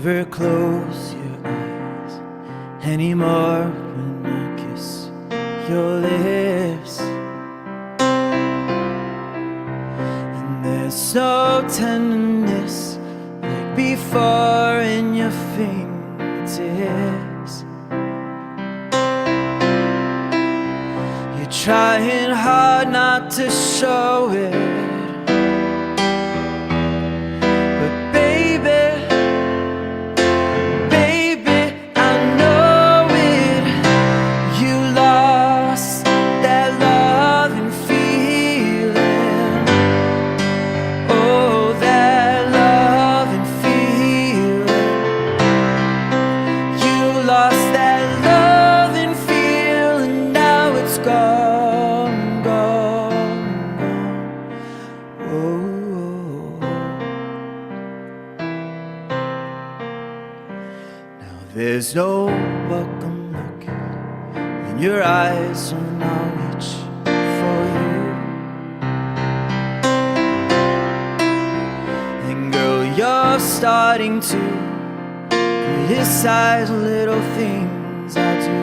never close your eyes anymore when I kiss your lips. And there's no tenderness like before in your fingertips. You're trying hard not to show it, but baby, baby, I know it. You lost that love and feeling. Oh, that love and feeling. You lost that love and feeling. Now it's gone, gone, gone. Oh. Now there's no welcome look in your eyes when I reach for you. And girl, you're starting to criticize little things I do.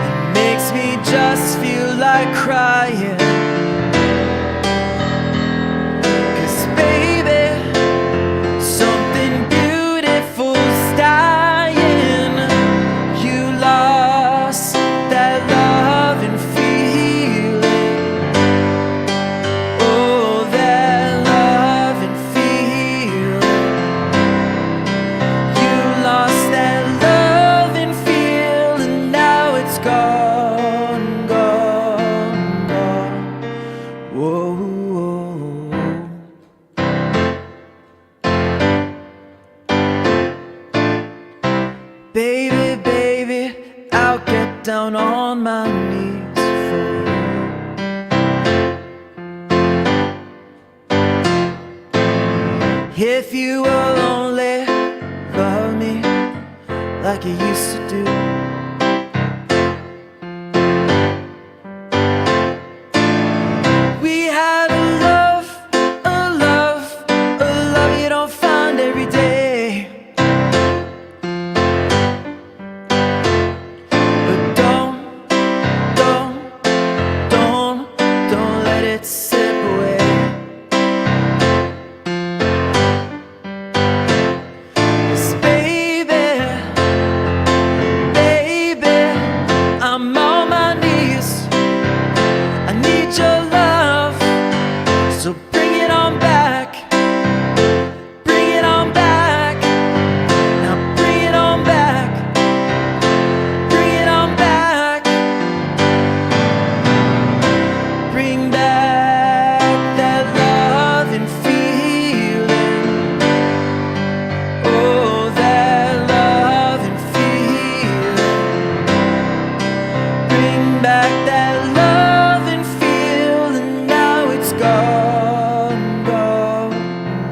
It makes me just feel like crying. 'Cause baby, something beautiful's dying. You lost that love and feeling. Oh, that love and feeling. You lost that love and feeling. Now it's gone, gone, gone. Whoa, whoa. Baby, baby, I'll get down on my knees for you. If you will only love me like you used to do. We had a love, a love, a love you don't find every day. But don't let it slip away. 'Cause baby, baby, I'm on my knees. I need your love, so bring it on back. Bring it on back. Now bring it on back. Bring it on back. Bring back that love and feeling. Oh, that love and feeling. Bring back that love and feeling. Now it's gone, gone,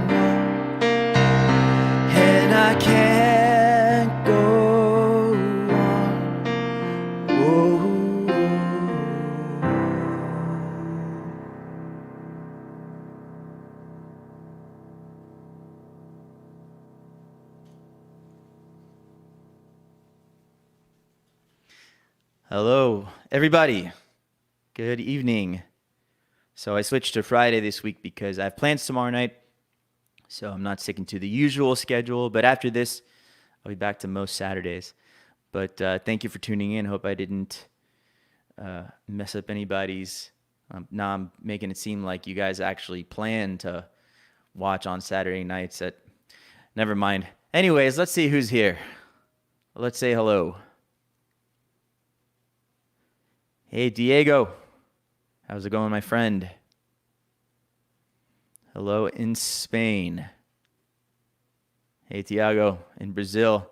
gone. And I can't go on. Whoa. Hello, everybody. Good evening. So I switched to Friday this week because I have plans tomorrow night, so I'm not sticking to the usual schedule. But after this, I'll be back to most Saturdays. But thank you for tuning in. Hope I didn't mess up anybody's. Now I'm making it seem like you guys actually plan to watch on Saturday nights. Never mind. Anyways, let's see who's here. Let's say hello. Hey, Diego. How's it going, my friend? Hello in Spain. Hey, Tiago in Brazil.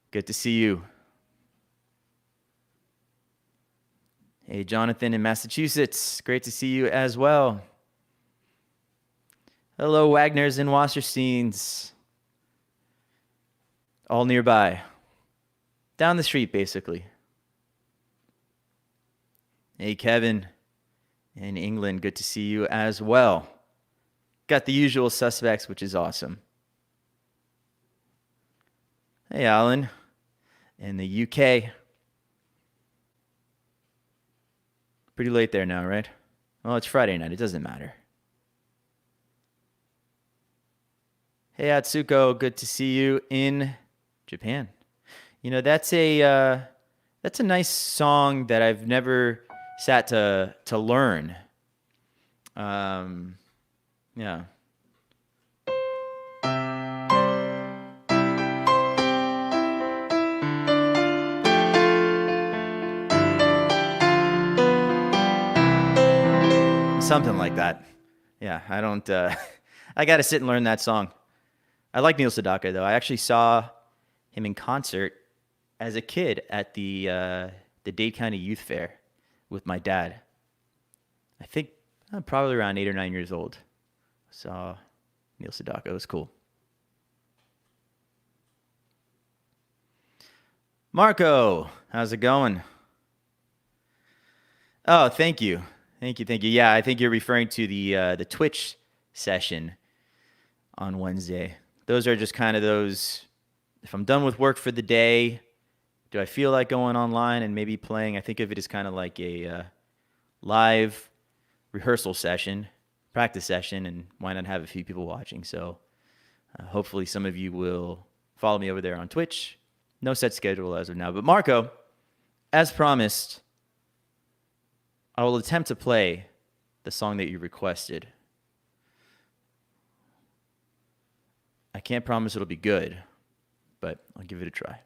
Good to see you. Hey, Jonathan in Massachusetts. Great to see you as well. Hello, Wagner's in Wassersteins. All nearby. Down the street, basically. Hey, Kevin in England. Good to see you as well. got the usual suspects, which is awesome. Hey, Alan, in the UK. Pretty late there now, right? Well, it's Friday night. It doesn't matter. Hey, Atsuko, good to see you in Japan. You know, that's a nice song that I've never sat to learn. Yeah. Something like that. Yeah, I don't. I got to sit and learn that song. I like Neil Sedaka though. I actually saw him in concert as a kid at the Dade County Youth Fair with my dad. I think I'm probably around 8 or 9 years old. Saw Neil Sedaka. It was cool. Marco, how's it going? Oh, thank you. Thank you. Yeah, I think you're referring to the Twitch session on Wednesday. Those are just kind of those, if I'm done with work for the day, do I feel like going online and maybe playing? I think of it as kind of like a live rehearsal session, practice session, and why not have a few people watching? So hopefully some of you will follow me over there on Twitch. No set schedule as of now. But Marco, as promised, I will attempt to play the song that you requested. I can't promise it'll be good, but I'll give it a try.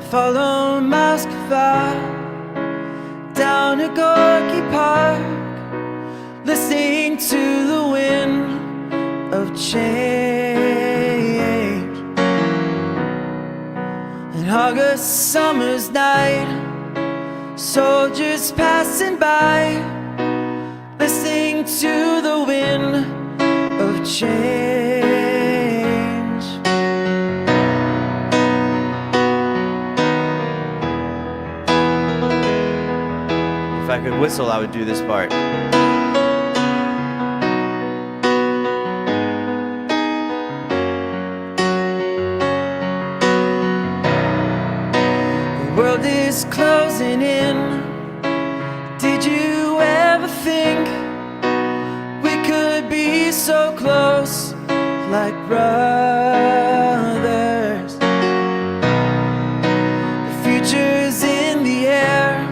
Follow Moscow down to Gorky Park, listening to the wind of change. An August summer's night, soldiers passing by, listening to the wind of change. If I could whistle, I would do this part. The world is closing in. Did you ever think we could be so close, like brothers? The future's in the air.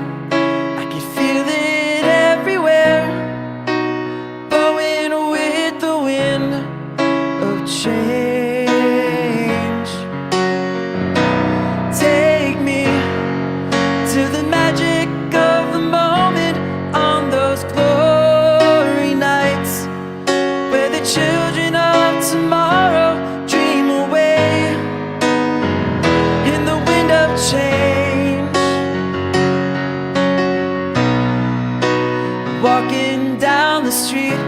Walking down the street,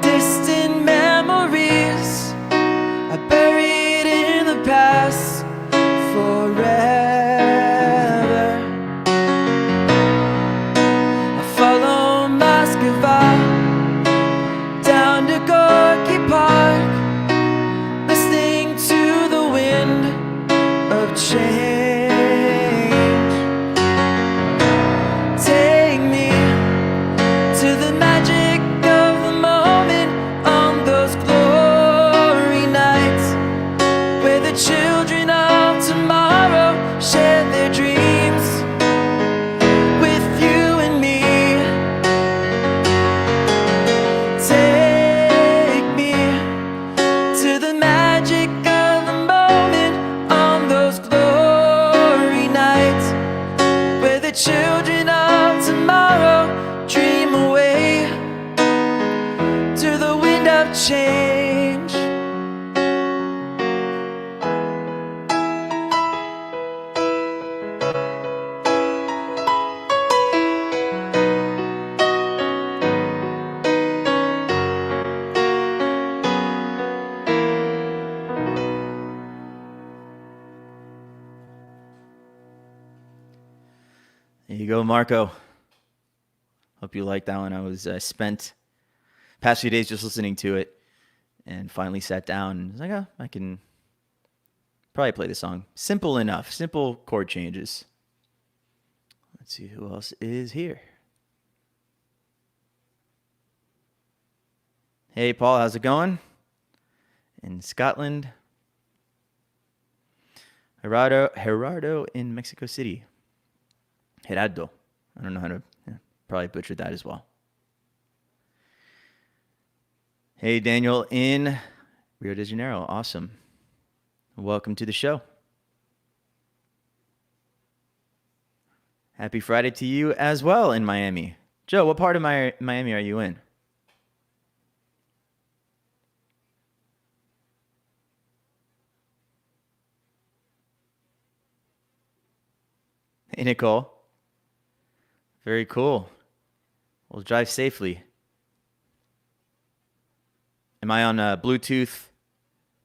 distant memories are buried in the past forever. I follow Moscow down to Gorky Park, listening to the wind of change. Children of tomorrow share their dreams with you and me. Take me to the magic of the moment on those glorious you go, Marco. Hope you like that one. I was spent past few days just listening to it and finally sat down and was like, oh, I can probably play the song. Simple enough. Simple chord changes. Let's see who else is here. Hey, Paul, how's it going? In Scotland. Gerardo in Mexico City. Gerardo. I don't know how to... probably butchered that as well. Hey, Daniel in Rio de Janeiro. Awesome. Welcome to the show. Happy Friday to you as well in Miami. Joe, what part of Miami are you in? Hey, Nicole. Very cool. We'll drive safely. Am I on Bluetooth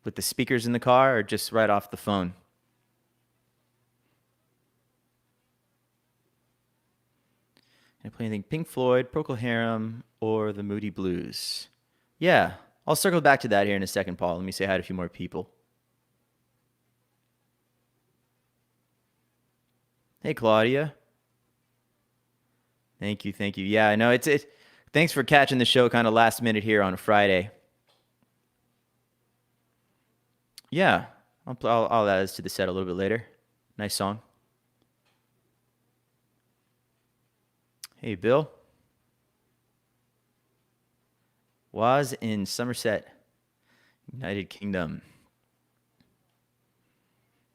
with the speakers in the car or just right off the phone? Can I play anything? Pink Floyd, Procol Harum, or the Moody Blues? Yeah, I'll circle back to that here in a second, Paul. Let me say hi to a few more people. Hey, Claudia. Thank you. Yeah, I know it's. Thanks for catching the show kind of last minute here on a Friday. Yeah, I'll add this to the set a little bit later. Nice song. Hey, Bill. Was in Somerset, United Kingdom.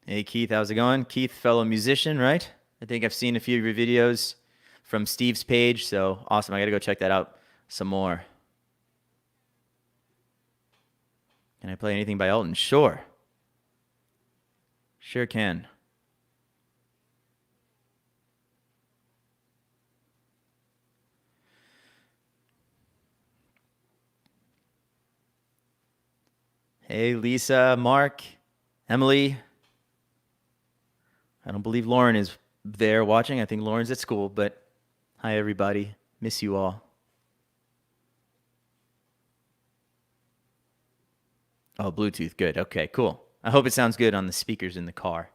Hey, Keith, how's it going? Keith, fellow musician, right? I think I've seen a few of your videos from Steve's page, so awesome. I got to go check that out some more. Can I play anything by Elton? Sure. Sure can. Hey, Lisa, Mark, Emily. I don't believe Lauren is there watching. I think Lauren's at school, but hi, everybody. Miss you all. Oh, Bluetooth. Good. Okay, cool. I hope it sounds good on the speakers in the car.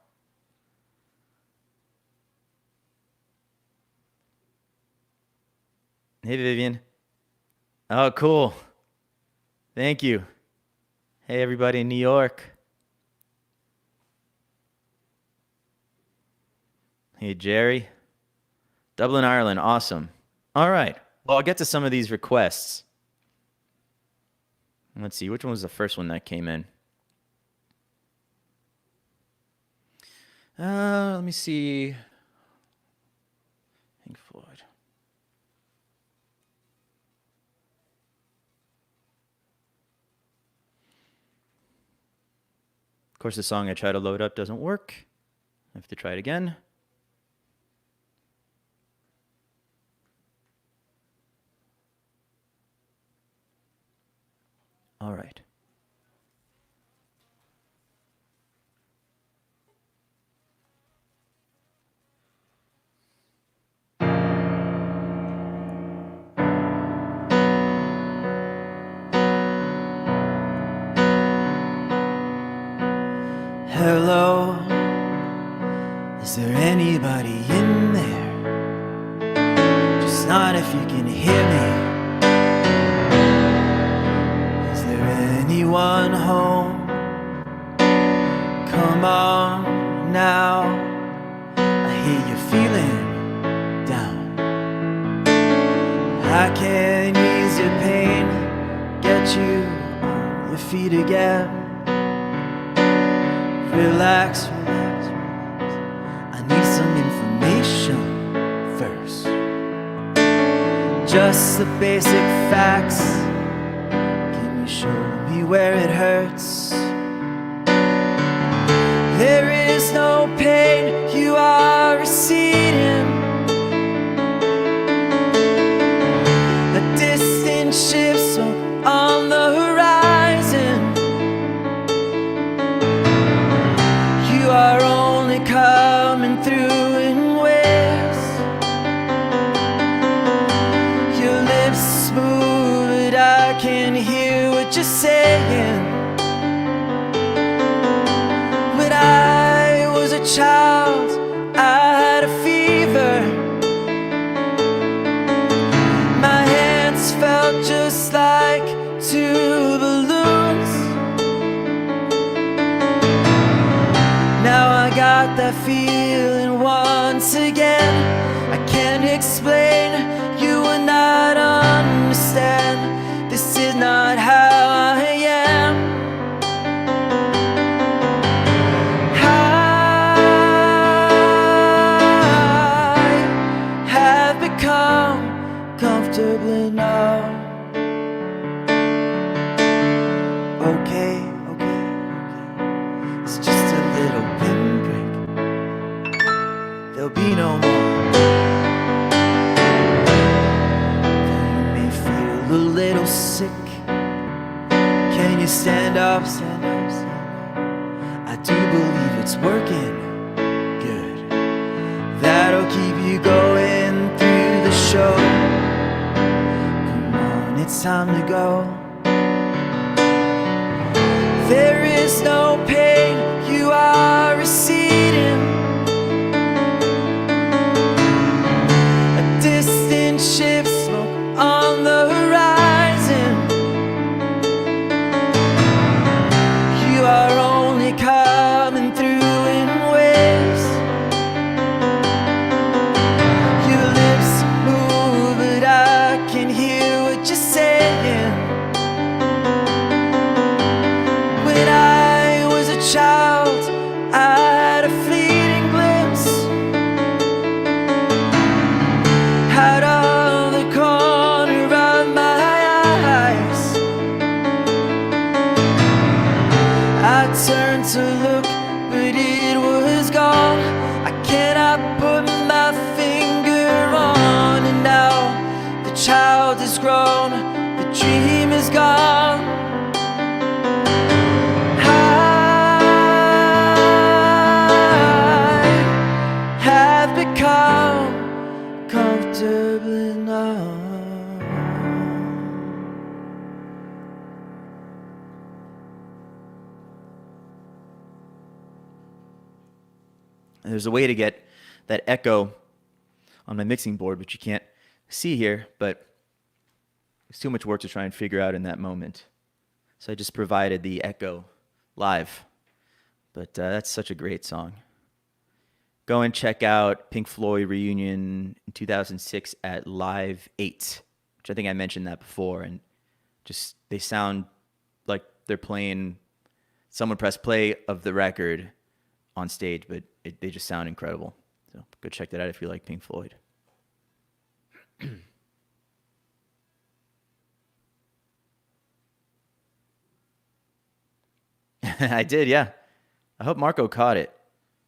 Hey, Vivian. Oh, cool. Thank you. Hey, everybody in New York. Hey, Jerry. Dublin, Ireland. Awesome. All right. Well, I'll get to some of these requests. Let's see. Which one was the first one that came in? Let me see. Pink Floyd. Of course, the song I try to load up doesn't work. I have to try it again. All right. Hello, is there anybody in there? Just not if you can hear me. Is there anyone home? Come on now, I hear you feeling down. I can ease your pain, get you on your feet again. Relax, relax, relax. I need some information first. Just the basic facts. Can you show me where it hurts? There is no pain, you are receding. A distant ship so on the horizon. You are only coming through in waves. a child, I had a fever. My hands felt just like two balloons. Now I got that feeling once again. I can't explain, you will not understand. This is not how I am. I have become comfortably numb. Okay, it's just a little pinprick. There'll be no more. Though you may feel a little sick. Can you stand up, stand up, stand up? I do believe it's working good. That'll keep you going through the show. Come on, it's time to go. There is no pain, you are receding. A distant ship, smoke on the horizon. You are only coming through in waves. Your lips move, but I can hear what you're saying. When I was a child, I had a fleeting glimpse out of the corner of my eyes. I turned to look, but it was gone. I cannot put my finger on. And now the child is grown, the dream is gone. Have become comfortably numb. There's a way to get that echo on my mixing board, which you can't see here, but it's too much work to try and figure out in that moment. So I just provided the echo live. But that's such a great song. Go and check out Pink Floyd reunion in 2006 at Live 8, which I think I mentioned that before. And just, they sound like they're playing, someone pressed play of the record on stage, but they just sound incredible. So go check that out if you like Pink Floyd. I did, yeah. I hope Marco caught it.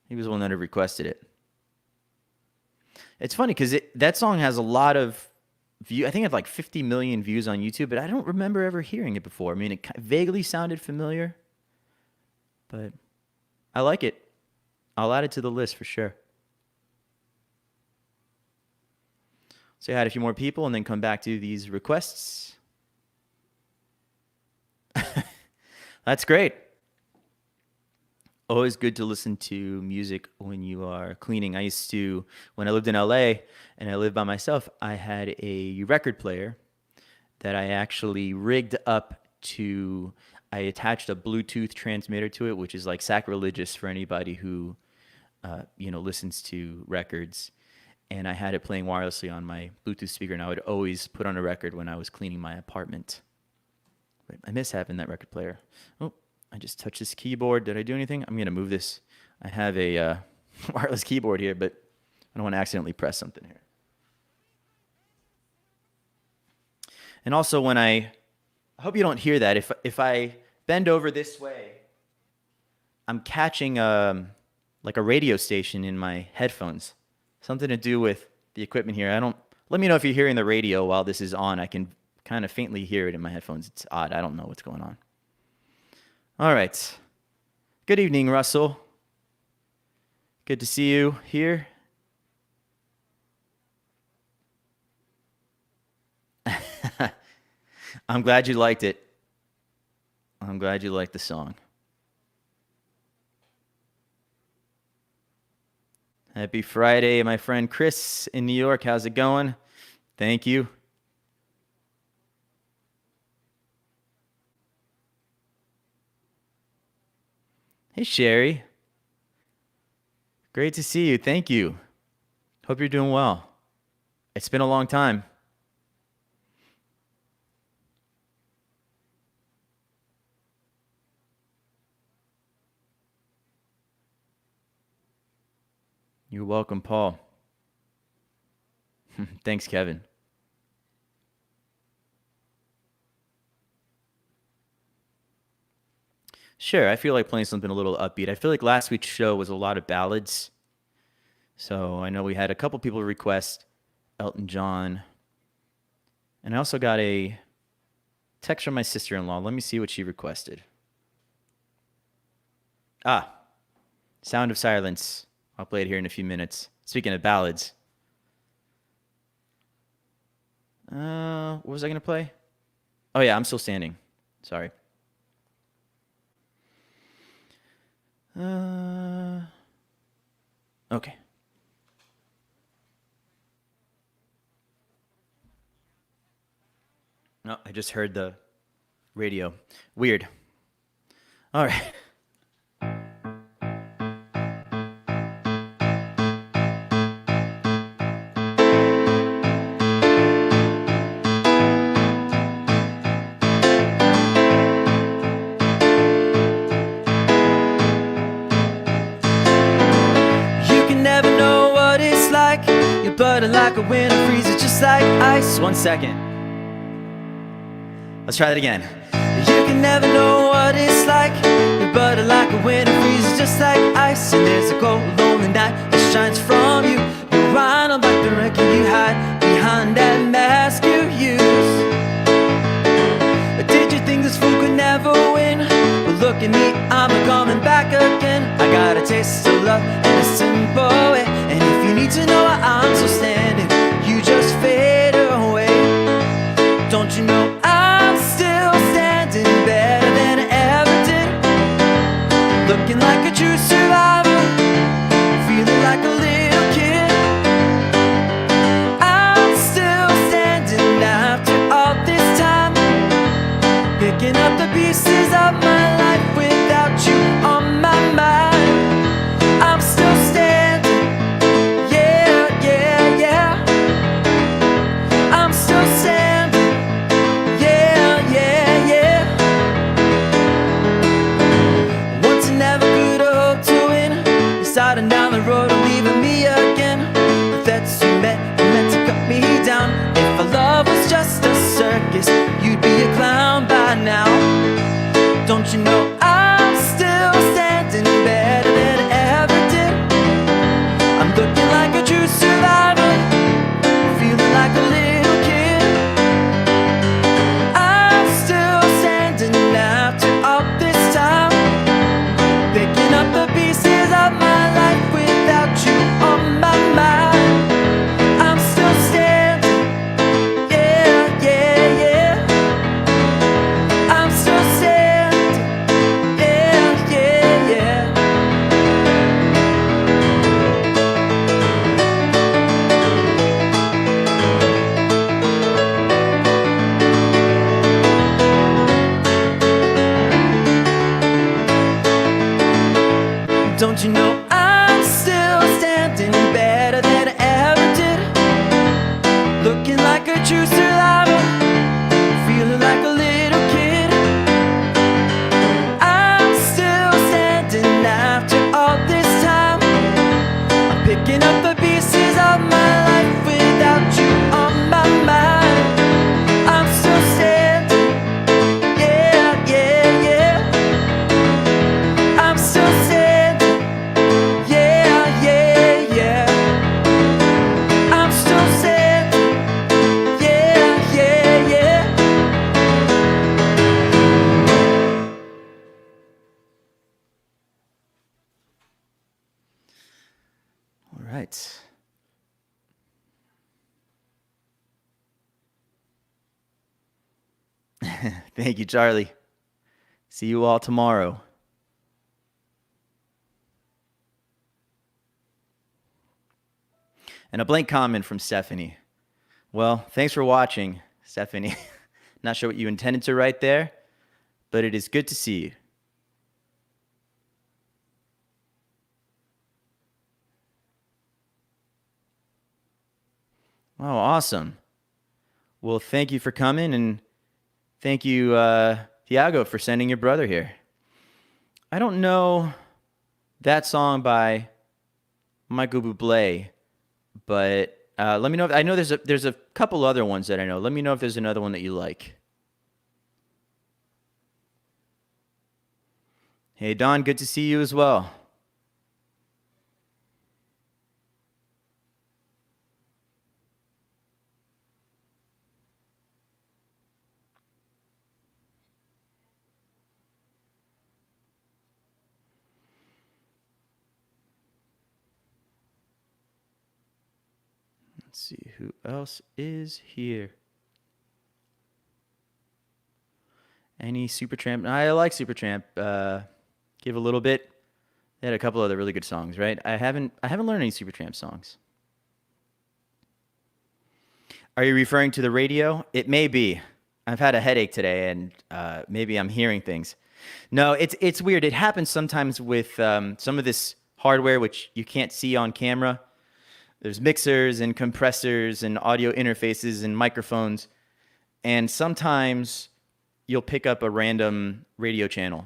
He was the one that had requested it. It's funny because that song has a lot of view. I think it had like 50 million views on YouTube, but I don't remember ever hearing it before. I mean, it vaguely sounded familiar, but I like it. I'll add it to the list for sure. Say hi to a few more people and then come back to these requests. That's great. Always good to listen to music when you are cleaning. I used to, when I lived in LA and I lived by myself, I had a record player that I actually rigged up to, I attached a Bluetooth transmitter to it, which is like sacrilegious for anybody who, listens to records. And I had it playing wirelessly on my Bluetooth speaker, and I would always put on a record when I was cleaning my apartment. But I miss having that record player. Oh, I just touched this keyboard. Did I do anything? I'm going to move this. I have a wireless keyboard here, but I don't want to accidentally press something here. And also when I hope you don't hear that. If I bend over this way, I'm catching like a radio station in my headphones. Something to do with the equipment here. Let me know if you're hearing the radio while this is on. I can kind of faintly hear it in my headphones. It's odd. I don't know what's going on. All right. Good evening, Russell. Good to see you here. I'm glad you liked it. I'm glad you liked the song. Happy Friday, my friend Chris in New York. How's it going? Thank you. Hey, Sherry. Great to see you. Thank you. Hope you're doing well. It's been a long time. You're welcome, Paul. Thanks, Kevin. Sure, I feel like playing something a little upbeat. I feel like last week's show was a lot of ballads. So I know we had a couple people request Elton John. And I also got a text from my sister-in-law. Let me see what she requested. Ah, Sound of Silence. I'll play it here in a few minutes. Speaking of ballads. What was I going to play? Oh, yeah, I'm Still Standing. Sorry. Okay. No, I just heard the radio. Weird. All right. Butter like a winter freezes, just like ice. 1 second. Let's try that again. You can never know what it's like. Your butter like a winter freezes, just like ice. And there's a cold, lonely night that shines from you. You're wild like the wreck you hide behind that mask you use. Did you think this fool could never win? Well, look at me, I'm coming back again. I got a taste of love in a simple way. And if you need to know why I'm still standing, you just fade away. Don't you know I'm still standing better than I ever did? Looking like a true survivor, feeling like a little kid. I'm still standing after all this time, picking up the pieces of my life without you on my mind. I'm still standing. Starting down the road and leaving me again. But that's you meant to cut me down. If our love was just a circus, you'd be a clown by now. Don't you know I'm still standing better than I ever did? I'm looking like a true survivor, feeling like a little kid. I'm still standing after all this time, picking up the pieces of my life without you on my mind. I'm still standing, yeah, yeah, yeah. I'm still standing, yeah, yeah, yeah. Don't you know I'm still standing better than I ever did? Looking like a true survivor, feeling like a little kid. I'm still standing after all this time. I'm picking up the pieces of my life without you on my mind. I'm still standing, yeah, yeah, yeah. I'm still standing. Right. Thank you, Charlie. See you all tomorrow. And a blank comment from Stephanie. Well, thanks for watching, Stephanie. Not sure what you intended to write there, but it is good to see you. Oh, awesome. Well, thank you for coming, and thank you, Thiago, for sending your brother here. I don't know that song by Michael Bublé, but let me know. I know there's a couple other ones that I know. Let me know if there's another one that you like. Hey, Don, good to see you as well. Let's see who else is here. Any Supertramp? I like Supertramp. Give a little bit. They had a couple other really good songs, right? I haven't learned any Supertramp songs. Are you referring to the radio? It may be. I've had a headache today, and maybe I'm hearing things. No, it's weird. It happens sometimes with some of this hardware which you can't see on camera. There's mixers and compressors and audio interfaces and microphones. And sometimes you'll pick up a random radio channel.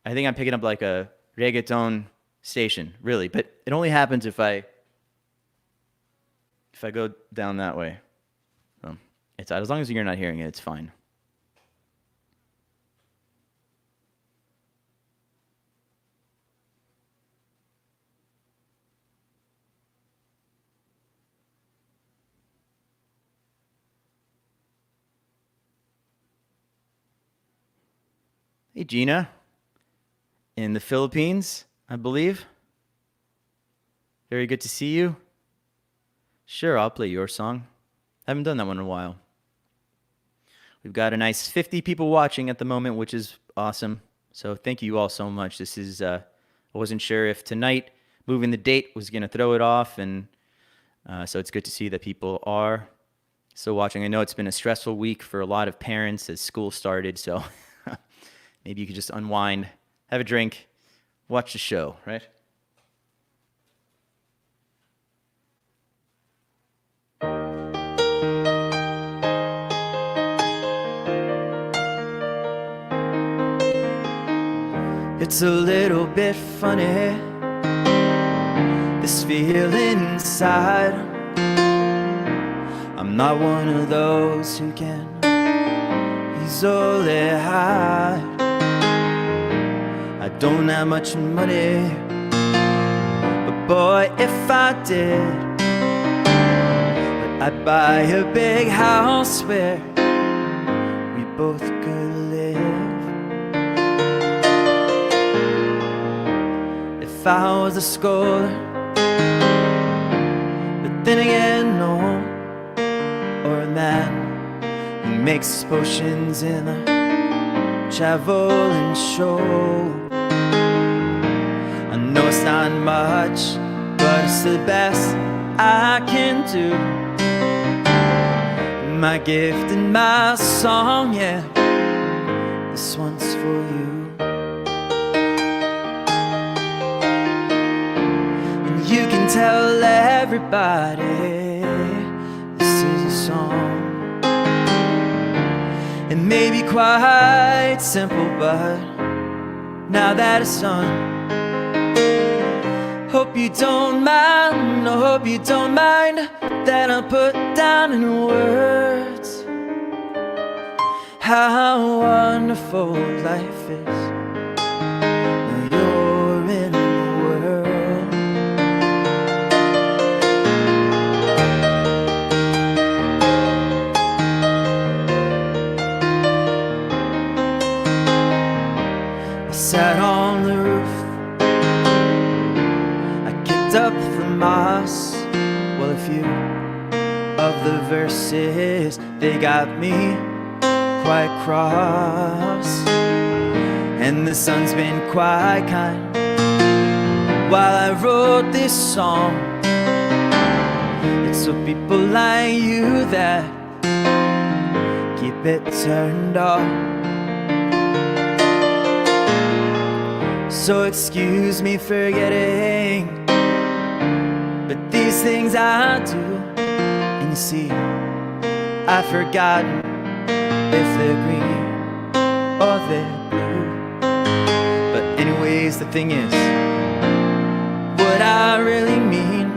I think I'm picking up like a reggaeton station, really. But it only happens if I go down that way. So it's as long as you're not hearing it, it's fine. Hey, Gina, in the Philippines, I believe. Very good to see you. Sure, I'll play your song. I haven't done that one in a while. We've got a nice 50 people watching at the moment, which is awesome. So thank you all so much. This is, I wasn't sure if tonight moving the date was going to throw it off, and so it's good to see that people are still watching. I know it's been a stressful week for a lot of parents as school started, so maybe you could just unwind, have a drink, watch the show, right? It's a little bit funny, this feeling inside. I'm not one of those who can easily hide. I don't have much money, but boy, if I did, I'd buy a big house where we both could live. If I was a scholar, but then again, no, or a man who makes potions in a traveling show. I know it's not much, but it's the best I can do. My gift and my song, yeah, this one's for you. And you can tell everybody this is a song. It may be quite simple, but now that it's done, hope you don't mind, I hope you don't mind that I put down in words how wonderful life is when you're in the world. I sat on the roof, up the moss. Well, a few of the verses, they got me quite cross. And the sun's been quite kind while I wrote this song. It's for people like you that keep it turned off. So excuse me for getting, but these things I do. And you see, I've forgotten if they're green or they're blue. But anyways, the thing is, what I really mean,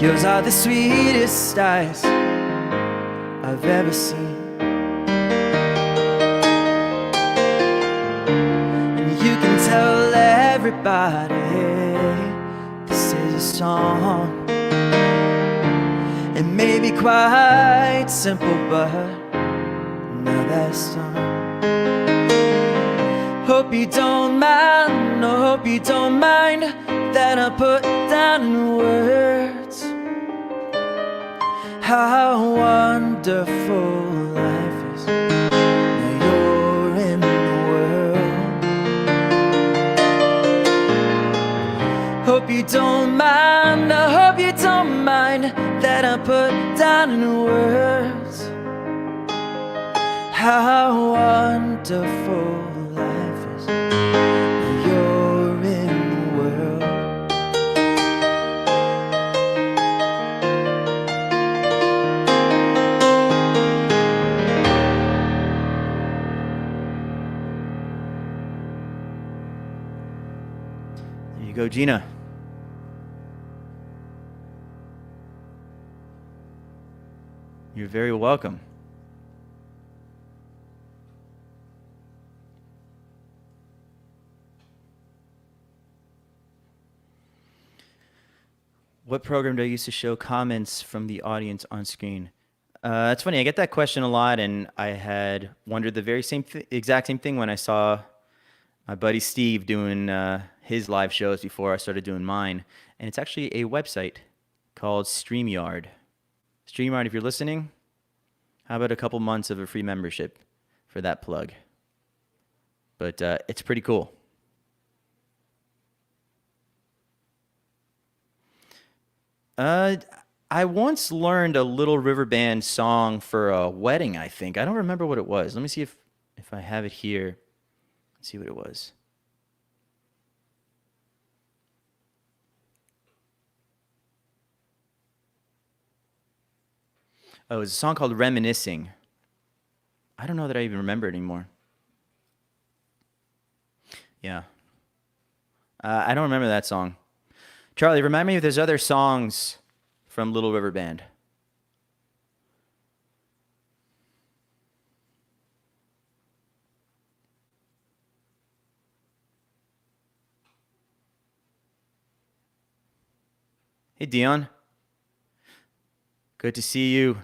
yours are the sweetest eyes I've ever seen. And you can tell everybody, hey, this is a song. It may be quite simple, but now that's done. Hope you don't mind, no, hope you don't mind that I put down in words how wonderful life is when you're in the world. Hope you don't mind, I hope you don't mind that I put down in words how wonderful life is when you're in the world. There you go, Gina. You're very welcome. What program do I use to show comments from the audience on screen? That's funny. I get that question a lot, and I had wondered the very exact same thing when I saw my buddy Steve doing his live shows before I started doing mine. And it's actually a website called StreamYard. StreamYard, if you're listening, how about a couple months of a free membership for that plug? But it's pretty cool. I once learned a Little River Band song for a wedding, I think. I don't remember what it was. Let me see if I have it here. Let's see what it was. Oh, it was a song called Reminiscing. I don't know that I even remember it anymore. Yeah. I don't remember that song. Charlie, remind me if there's other songs from Little River Band. Hey, Dion. Good to see you.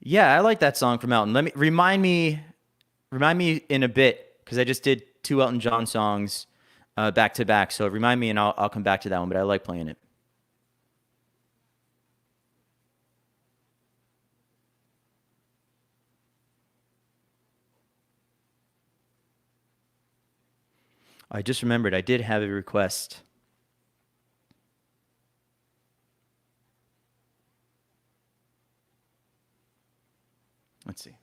Yeah, I like that song from Elton. Let me remind me in a bit, because I just did 2 Elton John songs back to back. So remind me, and I'll come back to that one. But I like playing it. I just remembered I did have a request. Let's see.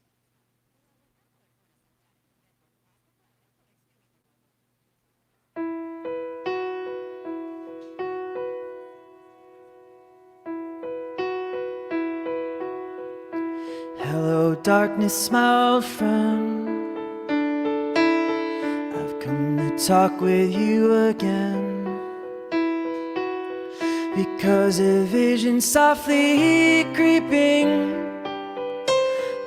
Hello, darkness, my old friend. I've come to talk with you again, because a vision softly creeping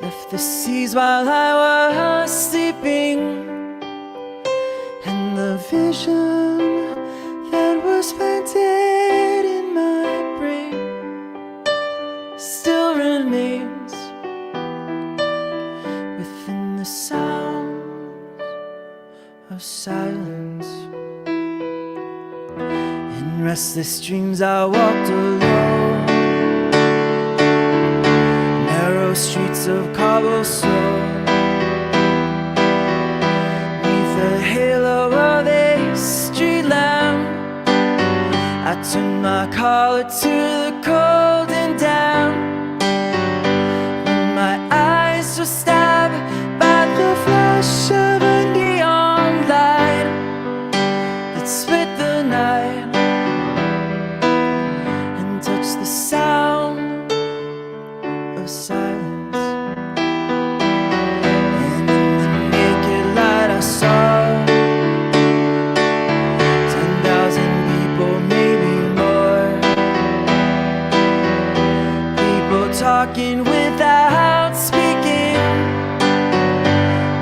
left the seas while I was sleeping, and the vision that was planted in my brain still remains within the sounds of silence. In restless dreams I walked alone, narrow streets of cobblestone, neath the halo of a street lamp. I turn my collar to the cold and down. When my eyes were stabbed by the flash of a neon light that split the night and touched the sound of silence. And in the naked light I saw 10,000 people, maybe more. People talking without speaking,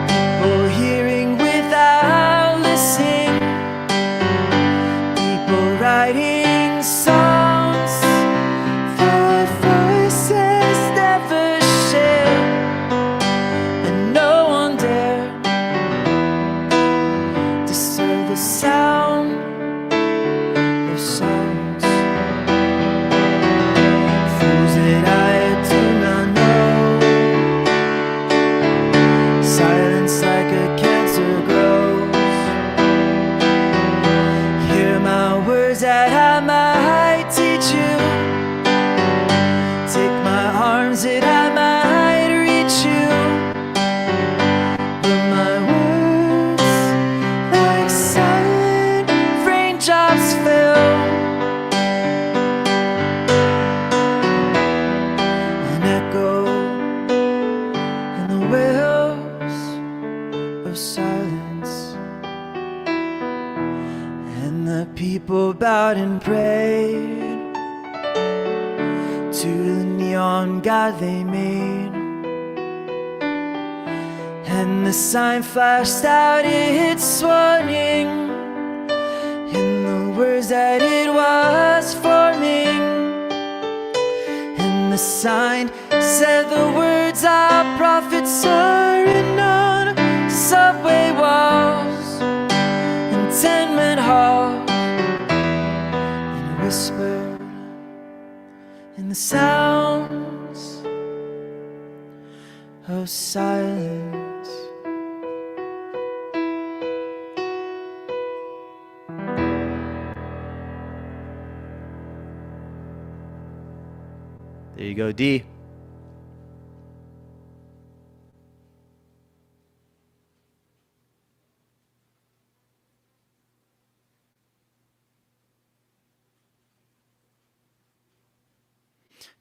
people hearing without listening, people writing songs for voices never shared, and no one dared disturb the sound of silence. Fools that I do not know, silence like a cancer grows. Hear my words that I might teach you, take my arms that I might reach you, but my words like silent raindrops fell and echo in the wells of silence. And the people bowed and prayed to the neon god they made, and the sign flashed out its warning in the words that it was forming. And the sign said the words our prophets are written on subway walls and tenement halls, and it whispered in the sounds of silence. There you go, D.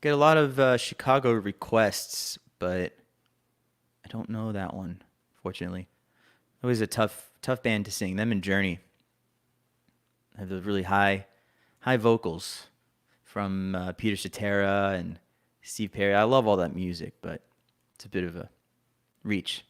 Get a lot of Chicago requests, but I don't know that one, fortunately. It was a tough band to sing. Them and Journey have the really high vocals from Peter Cetera and Steve Perry. I love all that music, but it's a bit of a reach.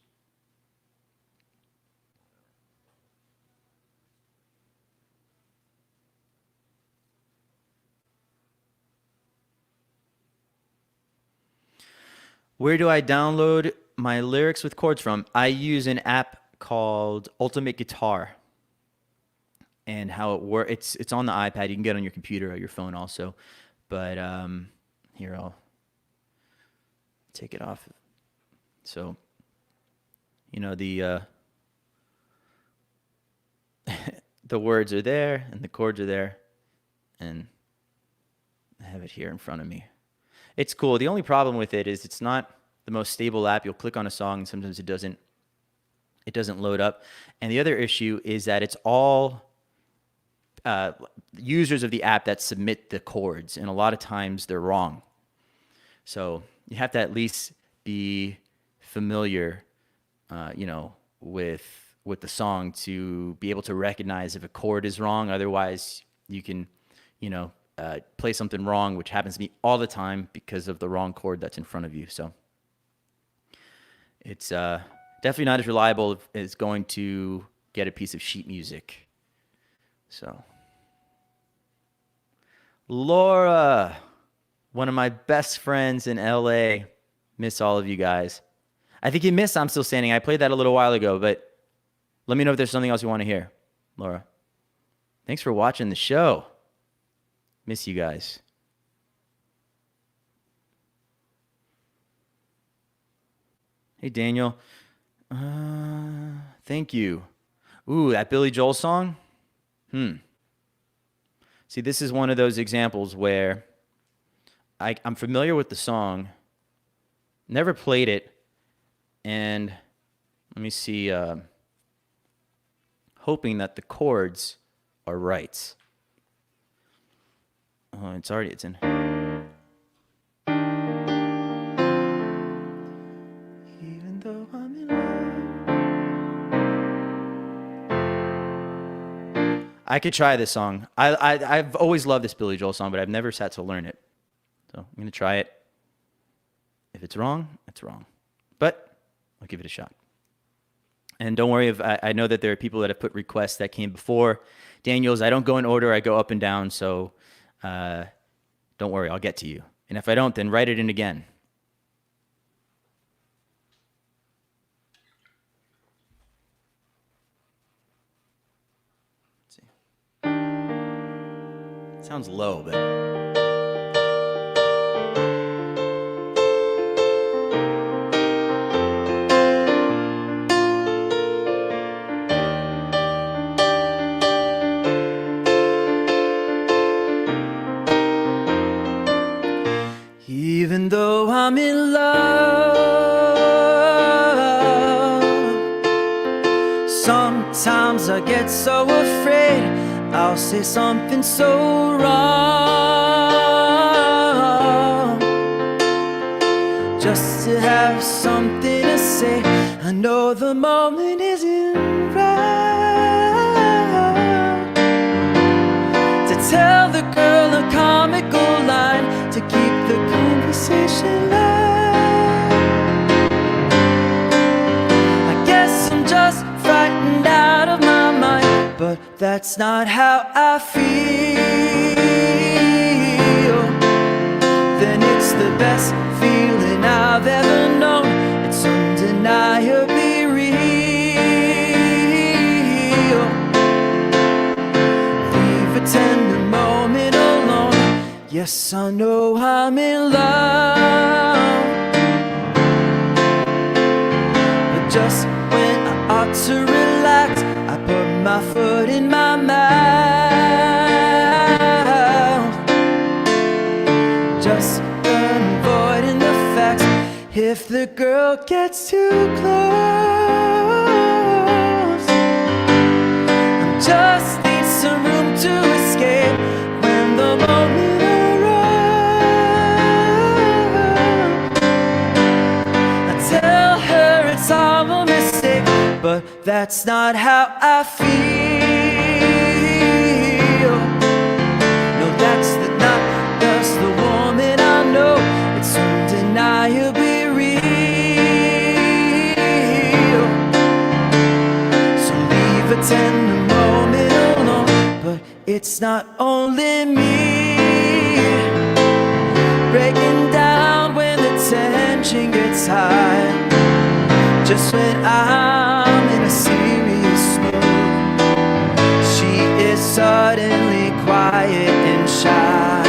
Where do I download my lyrics with chords from? I use an app called Ultimate Guitar. And how it works, it's on the iPad. You can get it on your computer or your phone also. But here, I'll take it off. So, you know, the the words are there and the chords are there, and I have it here in front of me. It's cool. The only problem with it is it's not the most stable app. You'll click on a song and sometimes it doesn't load up. And the other issue is that it's all users of the app that submit the chords, and a lot of times they're wrong. So you have to at least be familiar, with the song to be able to recognize if a chord is wrong. Otherwise, you can, play something wrong, which happens to me all the time because of the wrong chord that's in front of you. So it's definitely not as reliable as going to get a piece of sheet music. So, Laura, one of my best friends in LA, miss all of you guys. I think you missed I'm Still Standing. I played that a little while ago, but let me know if there's something else you want to hear, Laura. Thanks for watching the show. Miss you guys. Hey, Daniel. Thank you. Ooh, that Billy Joel song? It's See, this is one of those examples where I'm familiar with the song, never played it, and let me see, hoping that the chords are right. Oh, it's in. Even though I'm in love. I could try this song. I've always loved this Billy Joel song, but I've never sat to learn it. So I'm going to try it. If it's wrong, it's wrong. But I'll give it a shot. And don't worry, if I know that there are people that have put requests that came before Daniel's. I don't go in order. I go up and down. So don't worry, I'll get to you. And if I don't, then write it in again. Let's see. It sounds low, but... Even though I'm in love, sometimes I get so afraid I'll say something so wrong, just to have something to say. I know the moment isn't right to tell the girl a comical line, to keep the conversation light. I guess I'm just frightened out of my mind, but that's not how I feel. Then it's the best feeling I've ever known. It's undeniably real. Leave a tender moment alone. Yes, I know I'm in love, but just when I ought to relax, I put my foot in my mouth, just avoiding the facts. If the girl gets too close, I just need some room to escape when the moment but that's not how I feel. No, that's not just the woman I know. It's undeniably real. So leave a tender moment alone. But it's not only me breaking down when the tension gets high. Just when I'm in a serious mood, she is suddenly quiet and shy.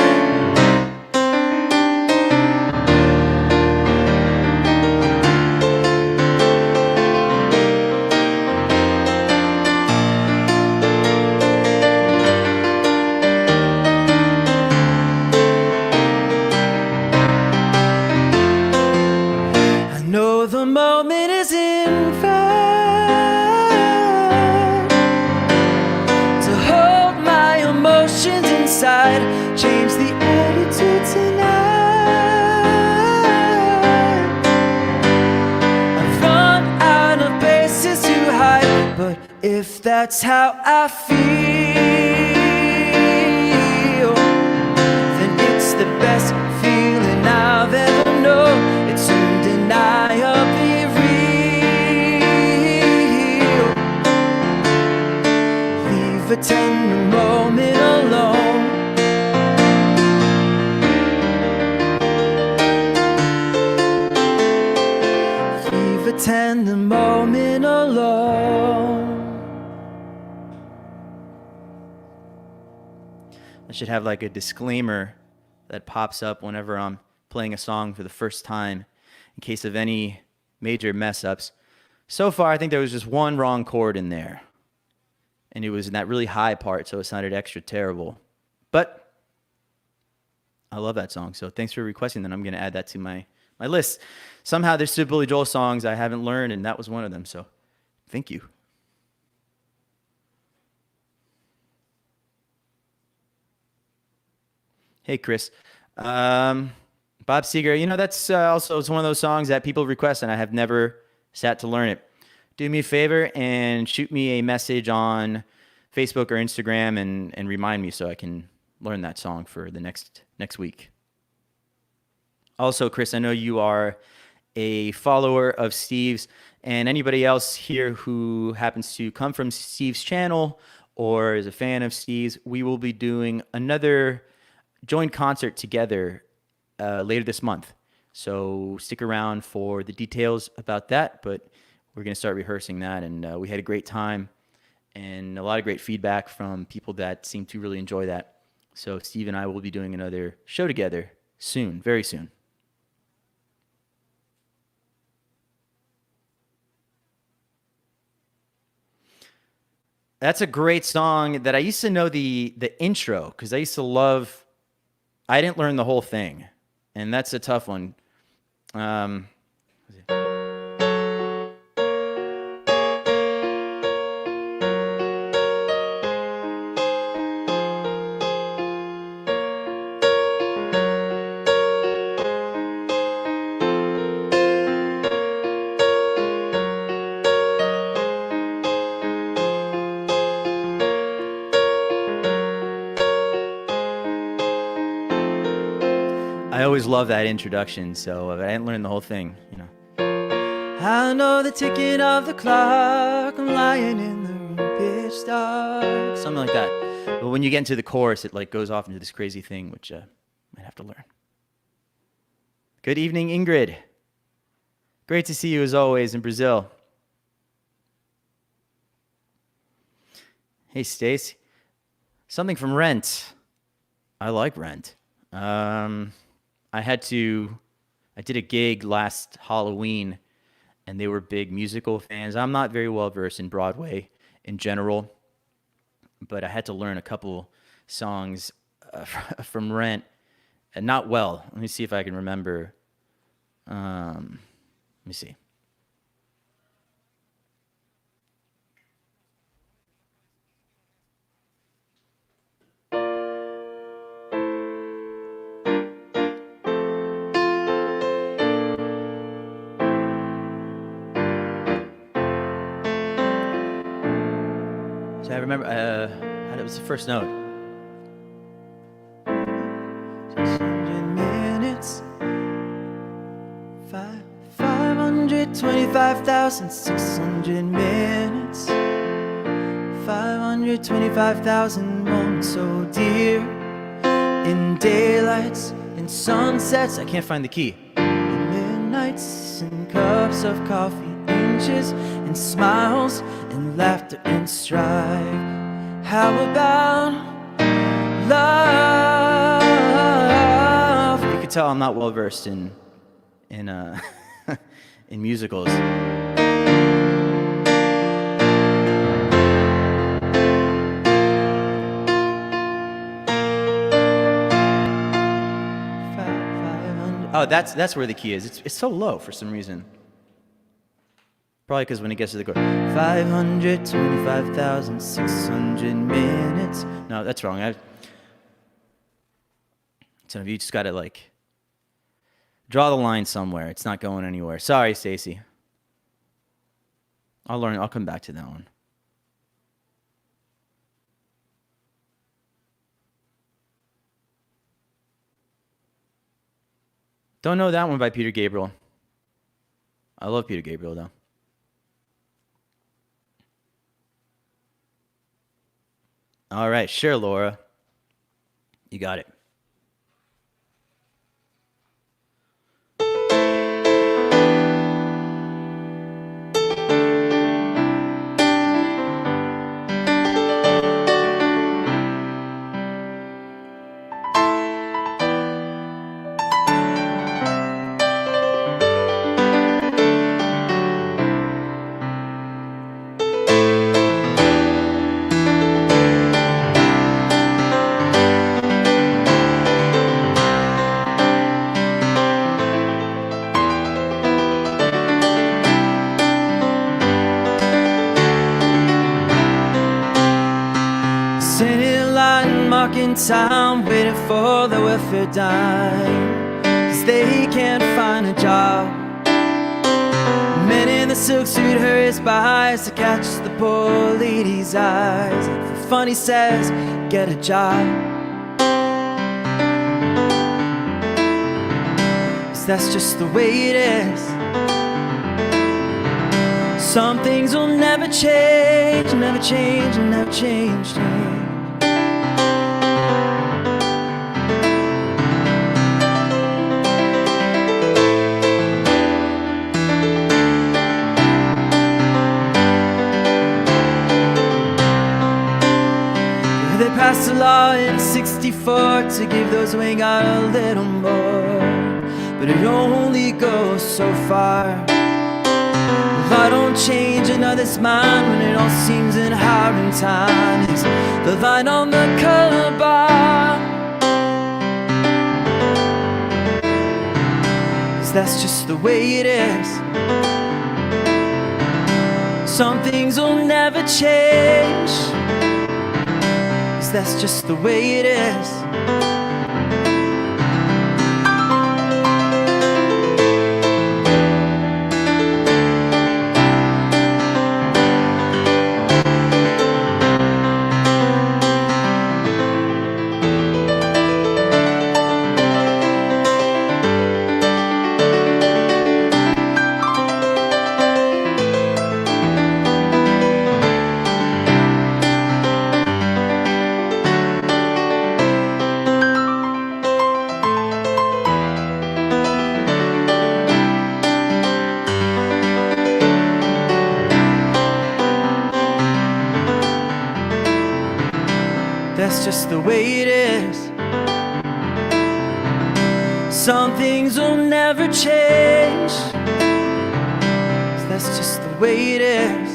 I know the moment isn't right to hold my emotions inside, change the attitude tonight. I've run out of places to hide, but if that's how I feel, then it's the best feeling I've ever known. It's undeniably real. Leave a tender moment alone. Leave a tender moment alone. I should have like a disclaimer that pops up whenever I'm playing a song for the first time in case of any major mess ups. So far, I think there was just one wrong chord in there, and it was in that really high part, so it sounded extra terrible. But I love that song, so thanks for requesting that. I'm going to add that to my list. Somehow there's still Billy Joel songs I haven't learned, and that was one of them, so thank you. Hey, Chris. Bob Seger, that's also it's one of those songs that people request, and I have never sat to learn it. Do me a favor and shoot me a message on Facebook or Instagram and remind me so I can learn that song for the next week. Also, Chris, I know you are a follower of Steve's, and anybody else here who happens to come from Steve's channel or is a fan of Steve's, we will be doing another joint concert together later this month. So stick around for the details about that, but we're going to start rehearsing that, and we had a great time and a lot of great feedback from people that seem to really enjoy that. So Steve and I will be doing another show together soon, very soon. That's a great song that I used to know the intro, because I used to love. I didn't learn the whole thing, and that's a tough one. I always love that introduction, so I didn't learn the whole thing, I know the ticking of the clock. I'm lying in the room, pitch dark. Something like that. But when you get into the chorus, it goes off into this crazy thing, which I might have to learn. Good evening, Ingrid. Great to see you as always in Brazil. Hey, Stace. Something from Rent. I like Rent. I did a gig last Halloween, and they were big musical fans. I'm not very well versed in Broadway in general, but I had to learn a couple songs from Rent, and not well. Let me see if I can remember. Let me see. I remember, it was the first note. 600 minutes, 525,600 minutes, 525,000 moments so dear, in daylights, in sunsets, I can't find the key. in midnights, in cups of coffee, inches, and smiles, and laughter and strife. How about love? You could tell I'm not well versed in in musicals. Oh, that's where the key is. It's so low for some reason. Probably because when it gets to the chord, 525,600 minutes. No, that's wrong. So you just got to draw the line somewhere. It's not going anywhere. Sorry, Stacy. I'll come back to that one. Don't know that one by Peter Gabriel. I love Peter Gabriel, though. All right, sure, Laura. You got it. sitting marking time, waiting for the welfare dime, 'cause they can't find a job. Men in the silk suit hurries by to catch the poor lady's eyes. And for fun he says, get a job. 'Cause that's just the way it is. Some things will never change, never change, never change, change. They passed a law in '64 to give those who ain't got a little more, but it only goes so far. If I don't change another's mind when it all seems in hard time, it's the line on the color bar. 'Cause that's just the way it is. Some things will never change. That's just the way it is. That's just the way it is. Some things will never change. That's just the way it is.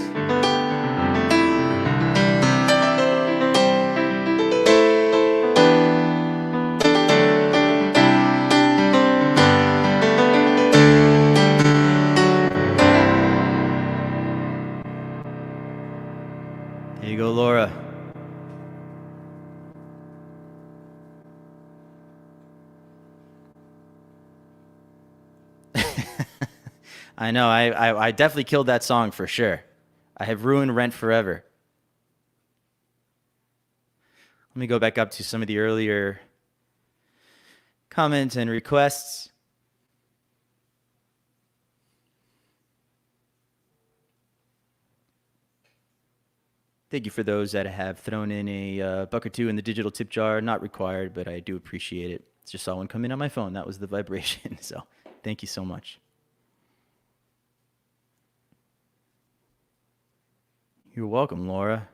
There you go, Laura. I know, I definitely killed that song for sure. I have ruined Rent forever. Let me go back up to some of the earlier comments and requests. Thank you for those that have thrown in a buck or two in the digital tip jar. Not required, but I do appreciate it. Just saw one come in on my phone. That was the vibration. So thank you so much. You're welcome, Laura.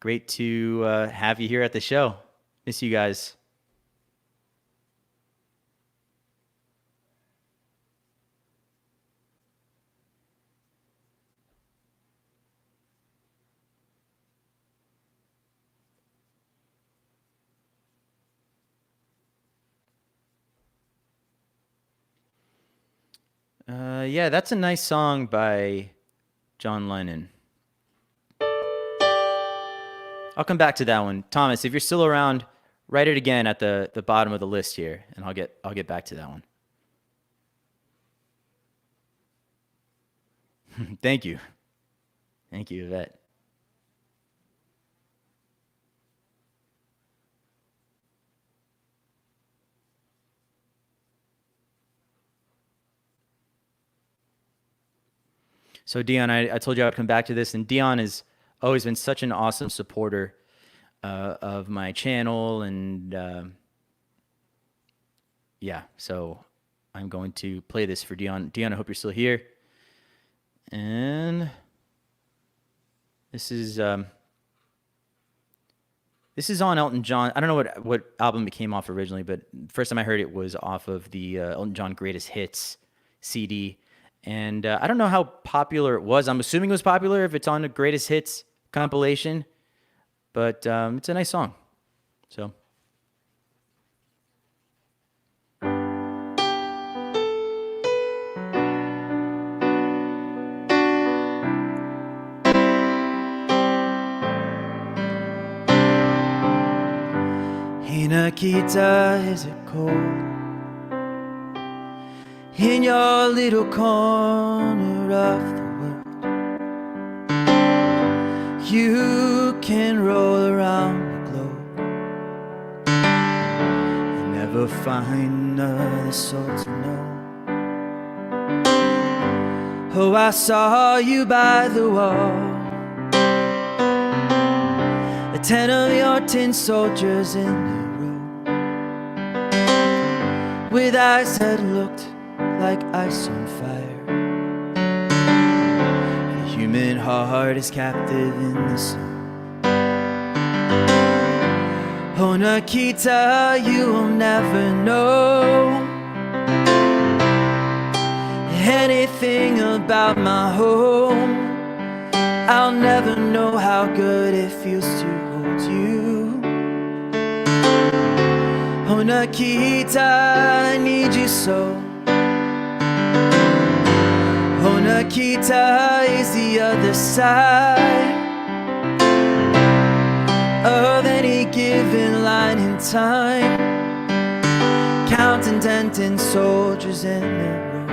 Great to have you here at the show. Miss you guys. Yeah, that's a nice song by John Lennon. I'll come back to that one. Thomas, if you're still around, write it again at the bottom of the list here, and I'll get back to that one. Thank you. Thank you, Yvette. So Dion, I told you I'd come back to this, and Dion has always been such an awesome supporter of my channel, and yeah, so I'm going to play this for Dion. Dion, I hope you're still here. And this is on Elton John. I don't know what album it came off originally, but first time I heard it was off of the Elton John Greatest Hits CD. And I don't know how popular it was. I'm assuming it was popular if it's on the Greatest Hits compilation. But it's a nice song. So. Hey Nikita, is it cold in your little corner of the world? You can roll around the globe and never find another soul to know. Oh, I saw you by the wall, 10 of your tin soldiers in a row, with eyes that looked like ice on fire. The human heart is captive in the snow. Oh Nikita, you will never know anything about my home. I'll never know how good it feels to hold you. Oh Nikita, I need you so. Oh Nikita is the other side of any given line in time, counting 10 soldiers in a row.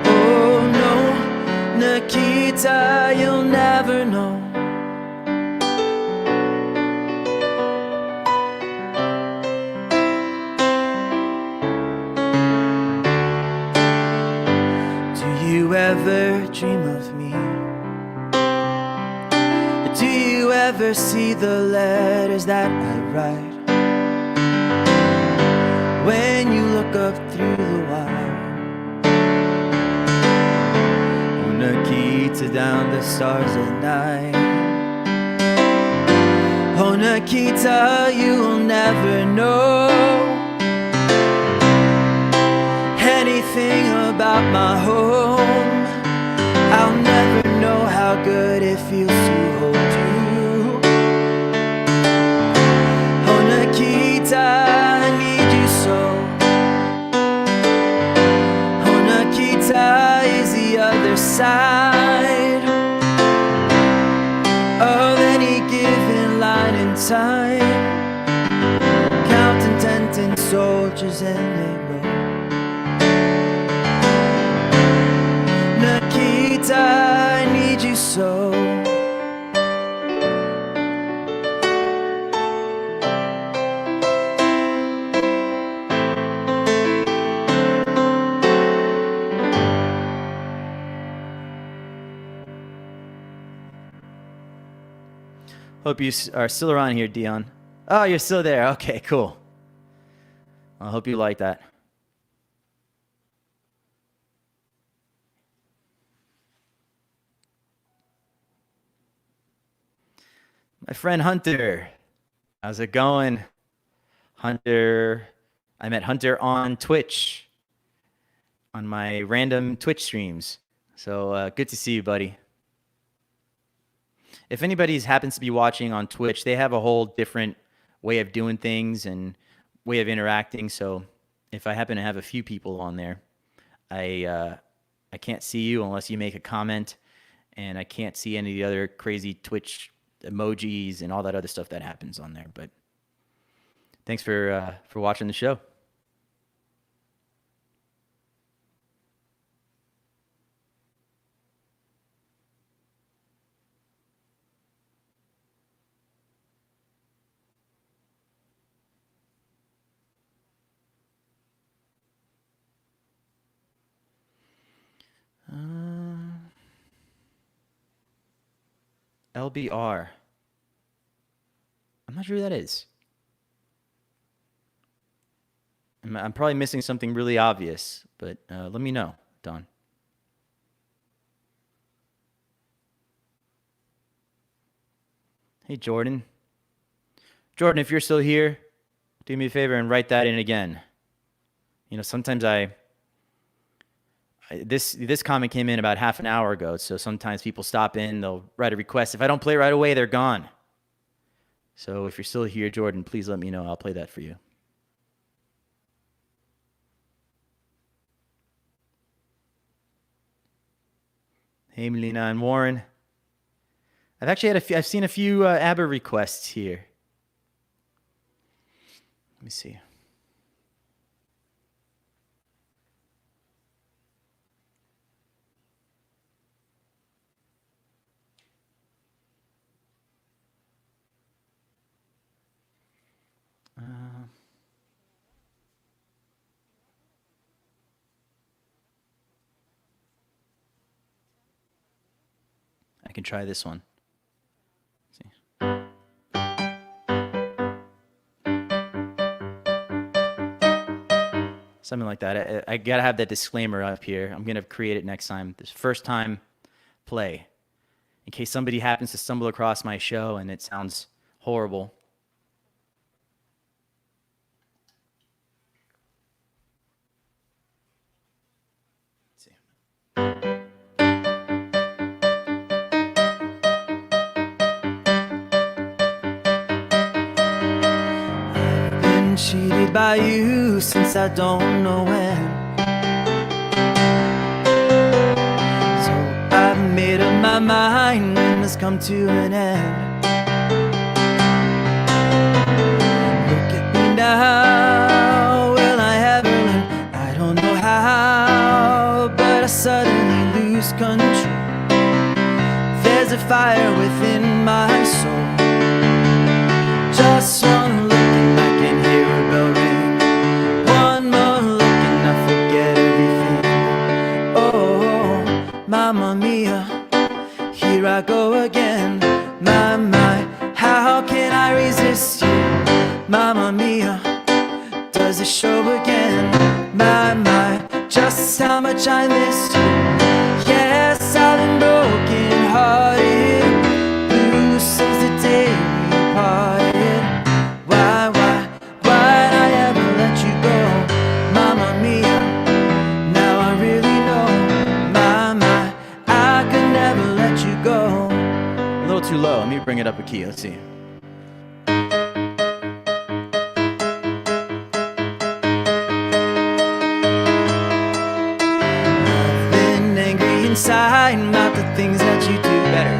Oh no, Nikita, you'll never know. Do you ever dream of me? Do you ever see the letters that I write when you look up through the wire? Nikita, down the stars at night. Oh Nikita, you will never know anything about my home. I'll never know how good it feels to hold you. Oh Nikita, I need you so. Oh Nikita is the other side of any given line in time, counting 10 soldiers in a row. Nikita, I need you so. Hope you are still around here, Dion. Oh, you're still there. Okay, cool. I hope you like that. My friend Hunter, how's it going? Hunter, I met Hunter on Twitch, on my random Twitch streams. So good to see you, buddy. If anybody happens to be watching on Twitch, they have a whole different way of doing things and way of interacting. So if I happen to have a few people on there, I can't see you unless you make a comment, and I can't see any of the other crazy Twitch emojis and all that other stuff that happens on there. But thanks for watching the show. LBR. I'm not sure who that is. I'm probably missing something really obvious, but let me know, Don. Hey, Jordan. Jordan, if you're still here, do me a favor and write that in again. You know, sometimes this comment came in about half an hour ago, so sometimes people stop in, they'll write a request. If I don't play right away, they're gone. So if you're still here, Jordan, please let me know. I'll play that for you. Hey, Melina and Warren. I've seen a few ABBA requests here. Let me see. I can try this one. Let's see. Something like that. I gotta have that disclaimer up here. I'm gonna create it next time. This first time play, in case somebody happens to stumble across my show and it sounds horrible. Let's see. Cheated by you since I don't know when. So I've made up my mind and it's come to an end. Look at me now, will I ever learn? I don't know how, but I suddenly lose control. There's a fire within my soul. Just one look and I can hear a bell ring. One more look and I forget everything. Oh, Mamma Mia, here I go again. My, how can I resist you? Mamma Mia, does it show again? My, just how much I miss you. Yes, I've been broken hearted, blue since the day we parted. Why'd I ever let you go? Mamma Mia, now I really know. My, I could never let you go. A little too low. Let me bring it up a key. Let's see. I've been angry inside about the things that you do better.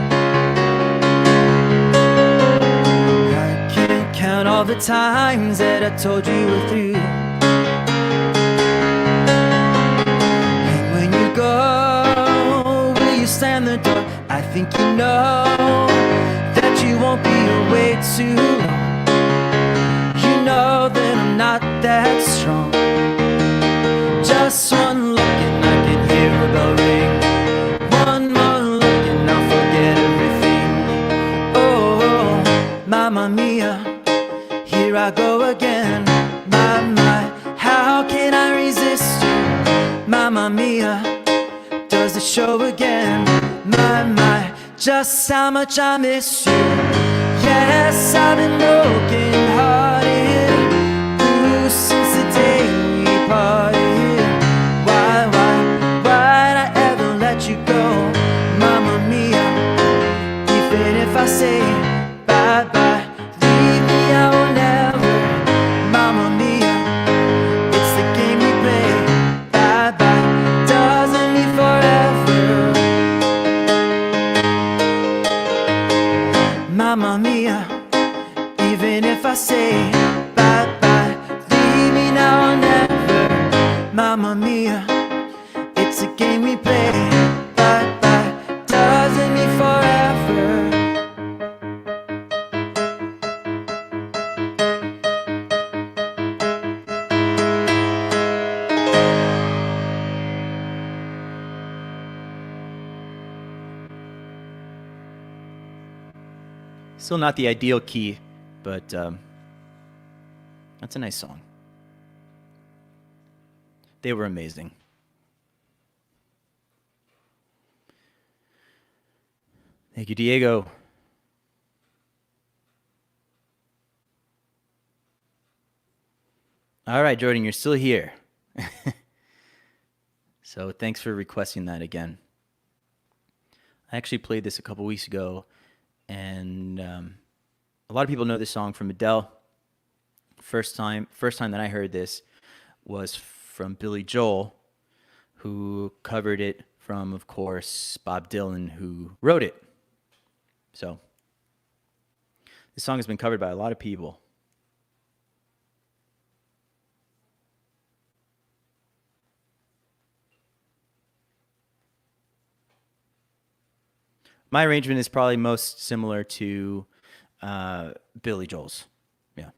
Count all the times that I told you were through. And when you go, will you slam the door? I think you know that you won't be away too long. You know that I'm not that strong. Just one look and I can hear a bell ring. One more look and I'll forget everything. Oh, Mamma Mia, here I go again. My, how can I resist you? Mamma Mia, does it show again? My, just how much I miss you. Yes, I've been broken hearted, blue since the day we parted. Why'd I ever let you go? Mamma Mia, even if I say bye-bye, leave me, I will never. Mamma Mia, it's the game we play. Bye-bye, doesn't mean forever. Mamma Mia, even if I say bye-bye, leave me now or never. Mamma Mia, it's a game we play. Bye-bye, doesn't mean forever. Still not the ideal key, but that's a nice song. They were amazing. Thank you, Diego. All right, Jordan, you're still here. So thanks for requesting that again. I actually played this a couple weeks ago, and a lot of people know this song from Adele. First time that I heard this was from Billy Joel, who covered it from, of course, Bob Dylan, who wrote it. So this song has been covered by a lot of people. My arrangement is probably most similar to Billy Joel's. Yeah.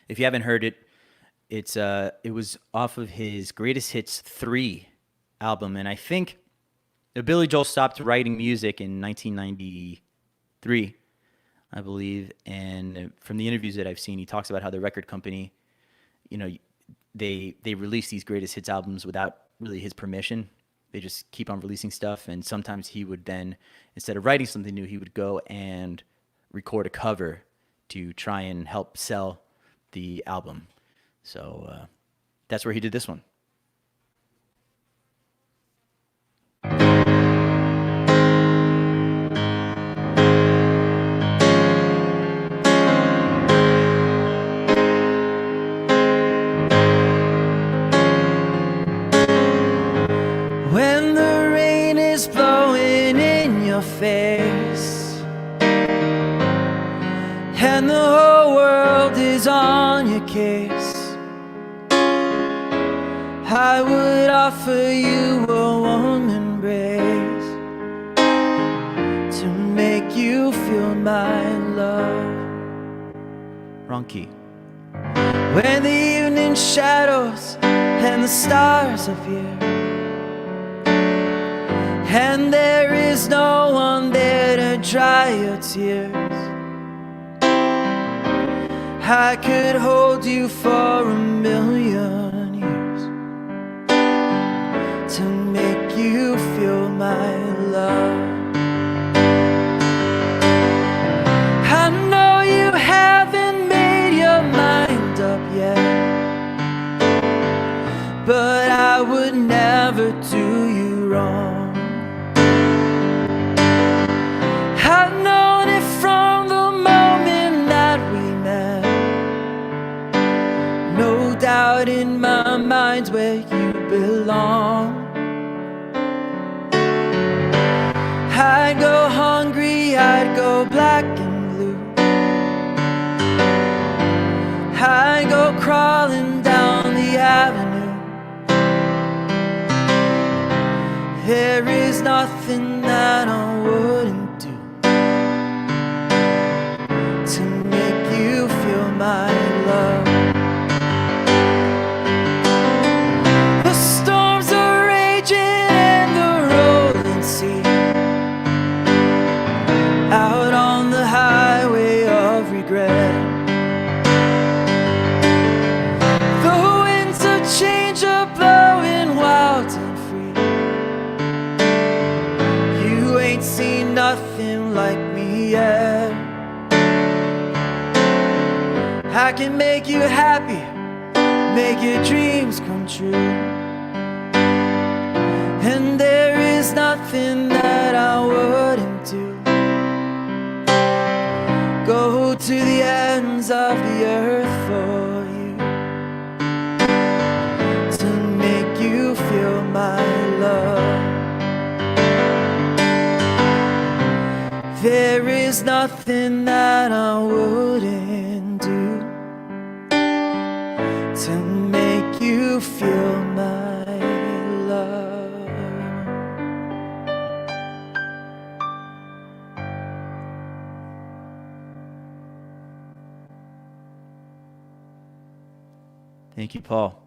If you haven't heard it, it was off of his Greatest Hits 3 album, and I think Billy Joel stopped writing music in 1993, I believe. And from the interviews that I've seen, he talks about how the record company, you know, they release these Greatest Hits albums without really his permission. They just keep on releasing stuff, and sometimes he would then, instead of writing something new, he would go and record a cover to try and help sell the album. So that's where he did this one. When the rain is blowing in your face and the whole world is on your case, I would offer you a warm embrace to make you feel my love. Wrong key. When the evening shadows and the stars appear, and there is no one there to dry your tears, I could hold you for 1,000,000 years to make you feel my love. I know you haven't made your mind up yet, but I would never do you wrong. I've known it from the moment that we met. No doubt in my mind's where you belong. I'd go hungry, I'd go black and blue, I'd go crawling down the avenue. There is nothing that I wouldn't do to make you feel my love. The storms are raging and the rolling sea, out on the highway of regret. The winds of change are blowing wild and free. You ain't seen nothing like me yet. I can make you happy, make your dreams come true, and there is nothing that I wouldn't do. Go to the ends of the earth for you to make you feel my love. There is nothing that I wouldn't do to make you feel my love. Thank you, Paul.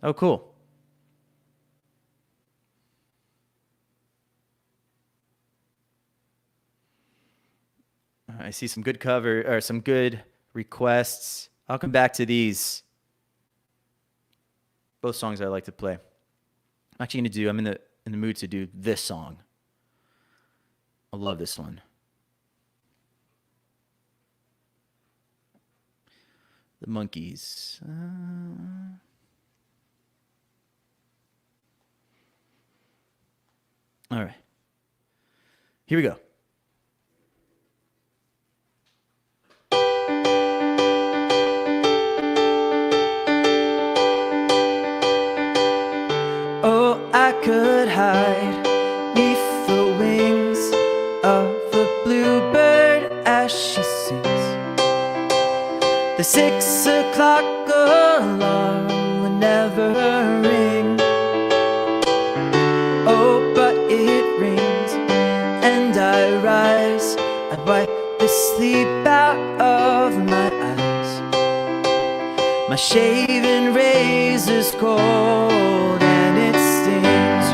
Oh, cool. I see some good cover or some good requests. I'll come back to these. Both songs I like to play. I'm actually going to do, I'm in the mood to do this song. I love this one. The Monkees. All right. Here we go. Oh, I could hide neath the wings of a bluebird as she sings. The 6 o'clock alarm would never ring. Oh, rise. I wipe the sleep out of my eyes. My shaving razor's cold and it stings.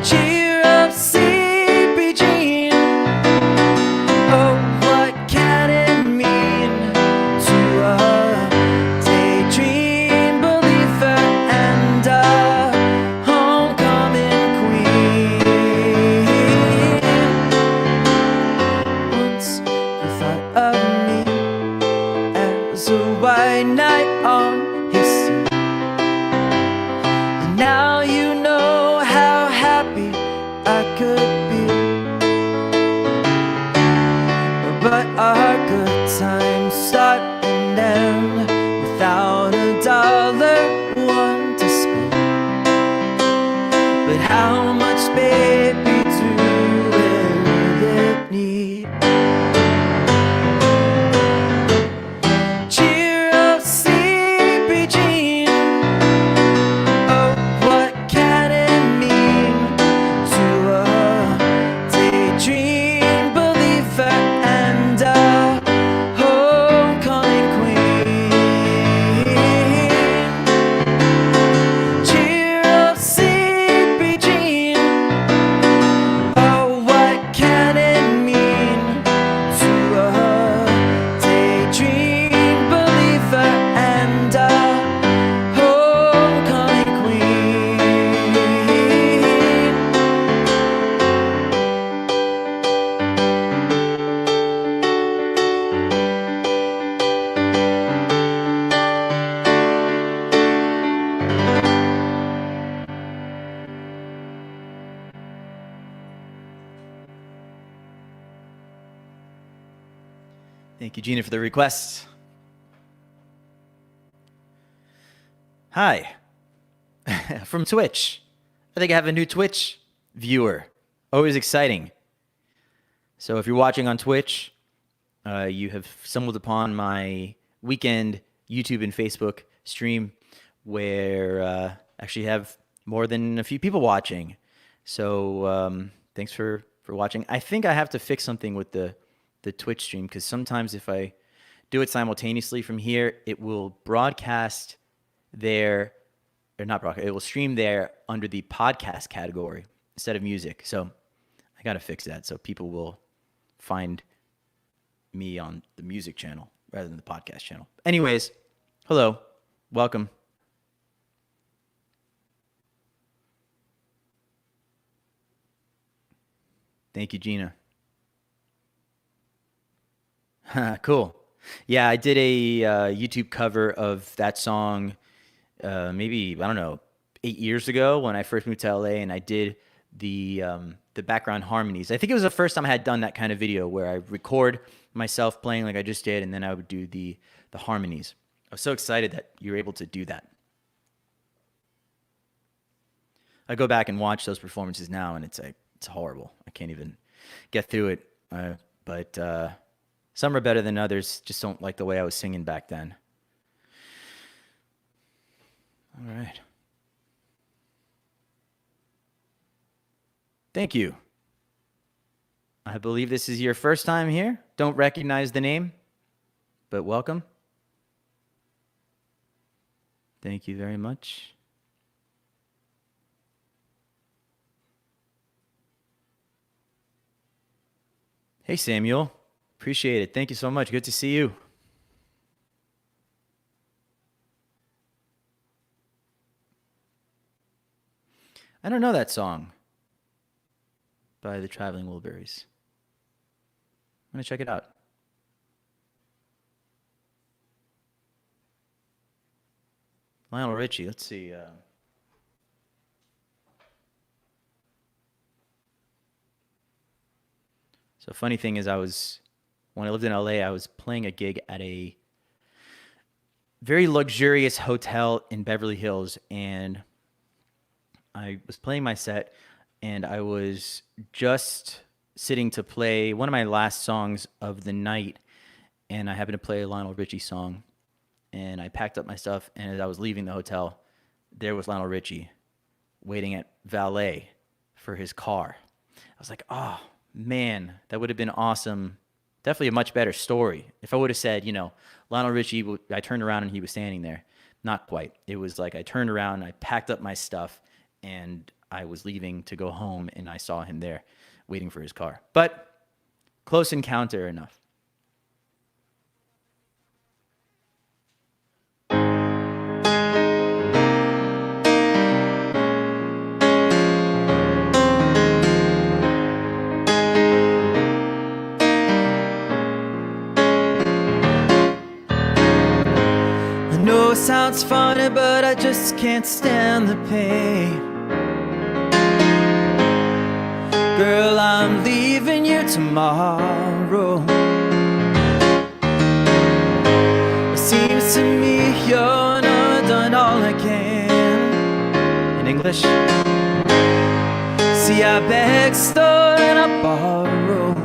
Cheer up, sleepy Jean. Oh, what can it mean to a daydream believer and a homecoming queen? Once you thought of me as a white knight on his seat, and now you know how happy I could be. But our good times start and end without a dollar, one to spend. But how much, baby, do we really need? Cheer up, sleepy Jean. Oh, what can it mean to a daydream believer and a homecoming queen? Cheer up, sleepy Jean. Oh, what can it mean to a daydream believer and a homecoming queen? Thank you, Gina, for the request. Hi. From Twitch. I think I have a new Twitch viewer. Always exciting. So if you're watching on Twitch, you have stumbled upon my weekend YouTube and Facebook stream where I actually have more than a few people watching. So thanks for watching. I think I have to fix something with the Twitch stream, because sometimes if I do it simultaneously from here, it will broadcast there, or not broadcast, it will stream there under the podcast category instead of music. So I got to fix that so people will find me on the music channel rather than the podcast channel. Anyways, hello, welcome. Thank you, Gina. Cool. Yeah, I did a YouTube cover of that song maybe, I don't know, 8 years ago when I first moved to LA, and I did the background harmonies. I think it was the first time I had done that kind of video where I record myself playing like I just did, and then I would do the harmonies. I was so excited that you're able to do that. I go back and watch those performances now, and it's horrible. I can't even get through it. But some are better than others. Just don't like the way I was singing back then. All right. Thank you. I believe this is your first time here. Don't recognize the name, but welcome. Thank you very much. Hey, Samuel. Appreciate it. Thank you so much. Good to see you. I don't know that song by the Traveling Wilburys. I'm going to check it out. Lionel Richie. Let's see. So funny thing is, when I lived in LA, I was playing a gig at a very luxurious hotel in Beverly Hills, and I was playing my set, and I was just sitting to play one of my last songs of the night, and I happened to play a Lionel Richie song, and I packed up my stuff, and as I was leaving the hotel, there was Lionel Richie waiting at valet for his car. I was like, oh, man, that would have been awesome. Definitely a much better story. If I would have said, Lionel Richie, I turned around and he was standing there. Not quite. It was like I turned around, I packed up my stuff, and I was leaving to go home, and I saw him there waiting for his car. But close encounter enough. It sounds funny, but I just can't stand the pain. Girl, I'm leaving you tomorrow. It seems to me you're not done all I can. In English? See, I begged, stole, and I borrowed.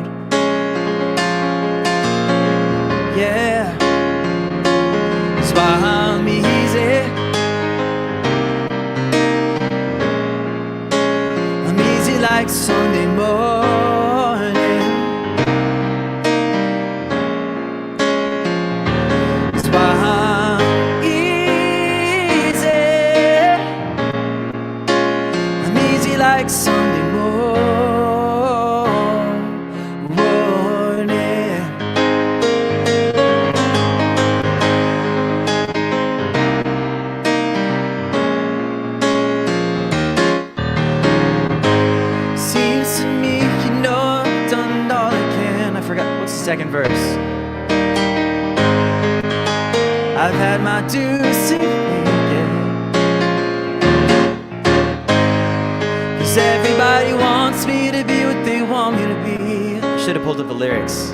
Yeah. Why I'm easy. I'm easy like Sunday morning. That's why I'm easy. I'm easy like Sunday morning. Second verse. I've had my dues to thinking, 'cause everybody wants me to be what they want me to be. Should have pulled up the lyrics.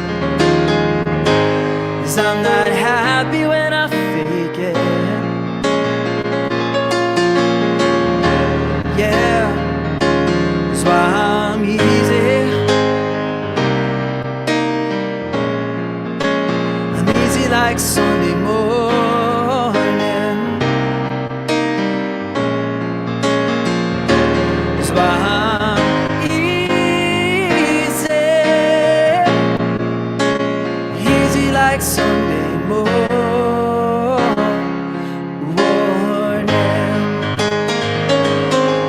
'Cause I'm not happy when I fake it. Yeah, that's why I'm easy. Like Sunday morning. That's why I'm easy. Easy like Sunday morning.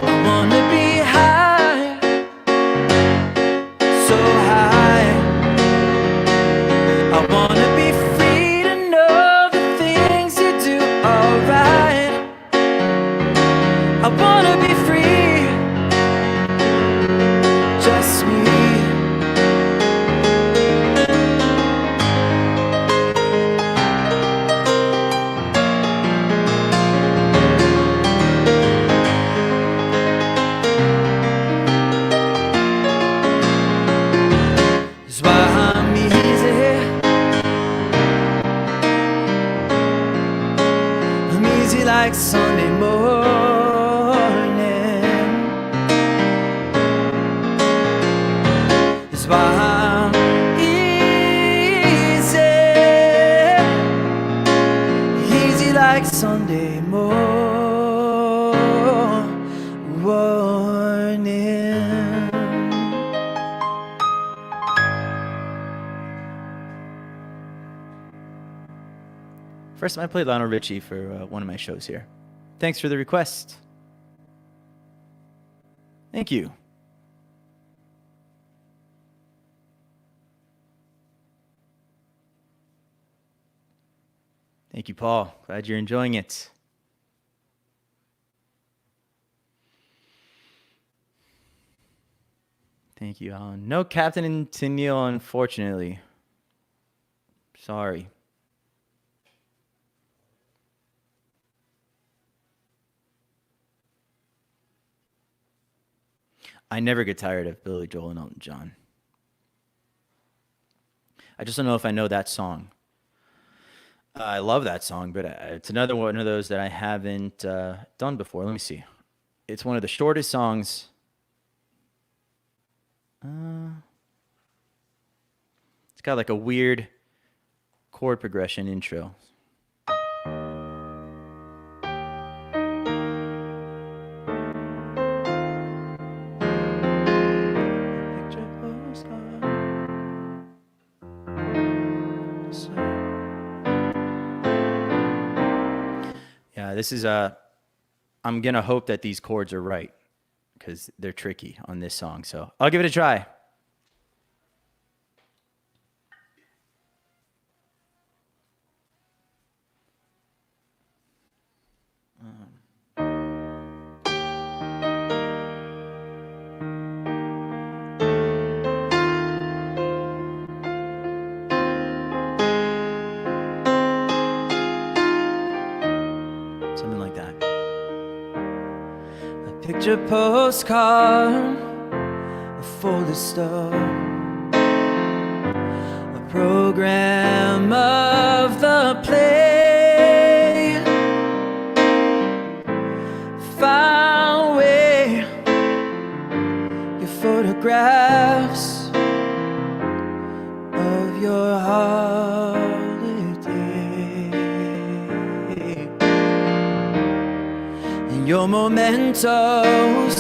I wanna be high, so high. I wanna be free. I wanna be free, just me. That's why I'm easy. I'm easy like Sunday morning. That's why I'm easy. Easy like Sunday morning. First time I played Lionel Richie for one of my shows here. Thanks for the request. Thank you. Thank you, Paul. Glad you're enjoying it. Thank you, Alan. No Captain and Tennille, unfortunately. Sorry. I never get tired of Billy Joel and Elton John. I just don't know if I know that song. I love that song, but it's another one of those that I haven't done before. Let me see. It's one of the shortest songs. It's got like a weird chord progression intro. this is I'm going to hope that these chords are right because they're tricky on this song. So I'll give it a try. Something like that. A picture postcard, a folded stub, a program of the play, file away your photographs of your holiday, and your mementos